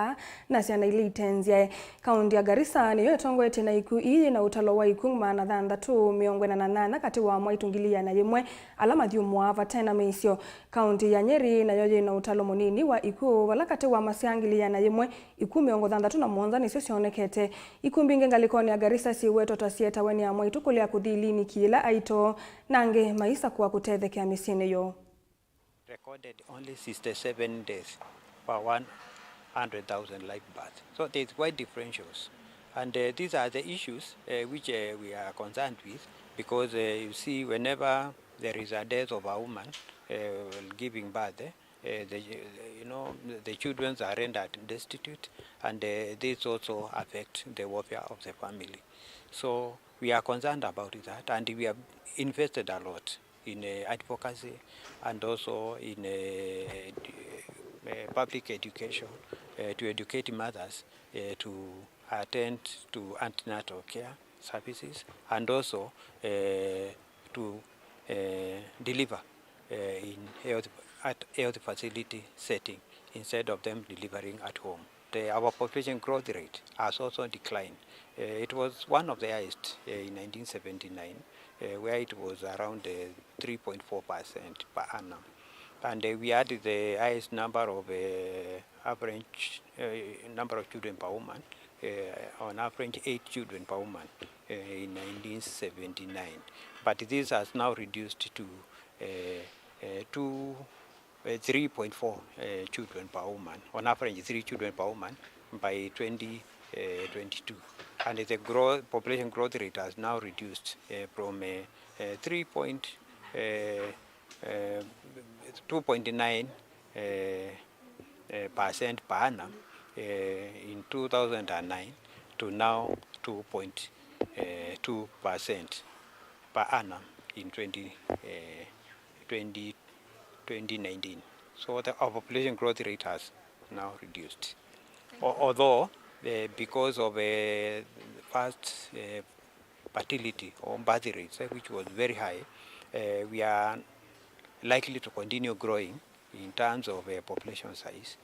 na siana ili itenzia. Kaunti ya Garissa ni yotongo ete na iku iyi na utalo wa iku maana dhanda tu miongwena na nana kati wa mwaitu ngilia na yemwe alama dhiumuava tena meisio. Kaunti ya Nyeri na yoje na utalo munini wa iku wala kati wa masiangilia na yemwe iku miongo dhanda tu na mwonza ni sio sionekete. Iku mbinge ngalikoni ya Garissa si weto tasieta weni ya mwaitu kulia kudhili ni kila aito nange maisa kuwa kutethekea misini yo. Recorded only 67 days per one 100,000 live births. So there's quite differentials. And these are the issues which we are concerned with, because you see, whenever there is a death of a woman giving birth, the children are rendered destitute, and this also affects the welfare of the family. So we are concerned about that, and we have invested a lot in advocacy and also in public education to educate mothers to attend to antenatal care services, and also to deliver in health facility setting instead of them delivering at home. Our population growth rate has also declined. It was one of the highest in 1979, where it was around 3.4% per annum. And we had the highest number of average number of children per woman, on average 8 children per woman in 1979. But this has now reduced to 3.4 children per woman, on average 3 children per woman by 2022. And the population growth rate has now reduced from 2.9% per annum in 2009 to now 2.2% per annum in 2019. So our population growth rate has now reduced. Although, because of fast fertility or birth rates, which was very high, we are likely to continue growing in terms of population size.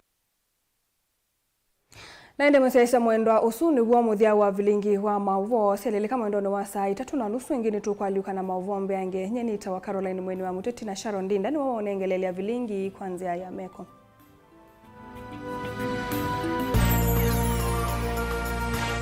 Naende msesa mwendwa usuni wa muthia wa vilingi wa mauvo seleleka mwendo wa saa 3:30 ingine tukwaliuka na mauvo mbeange nyenita wa Caroline Mweni wa Muteti na Sharon Dinda ni wao onengelelea vilingi kwanzia ya meko.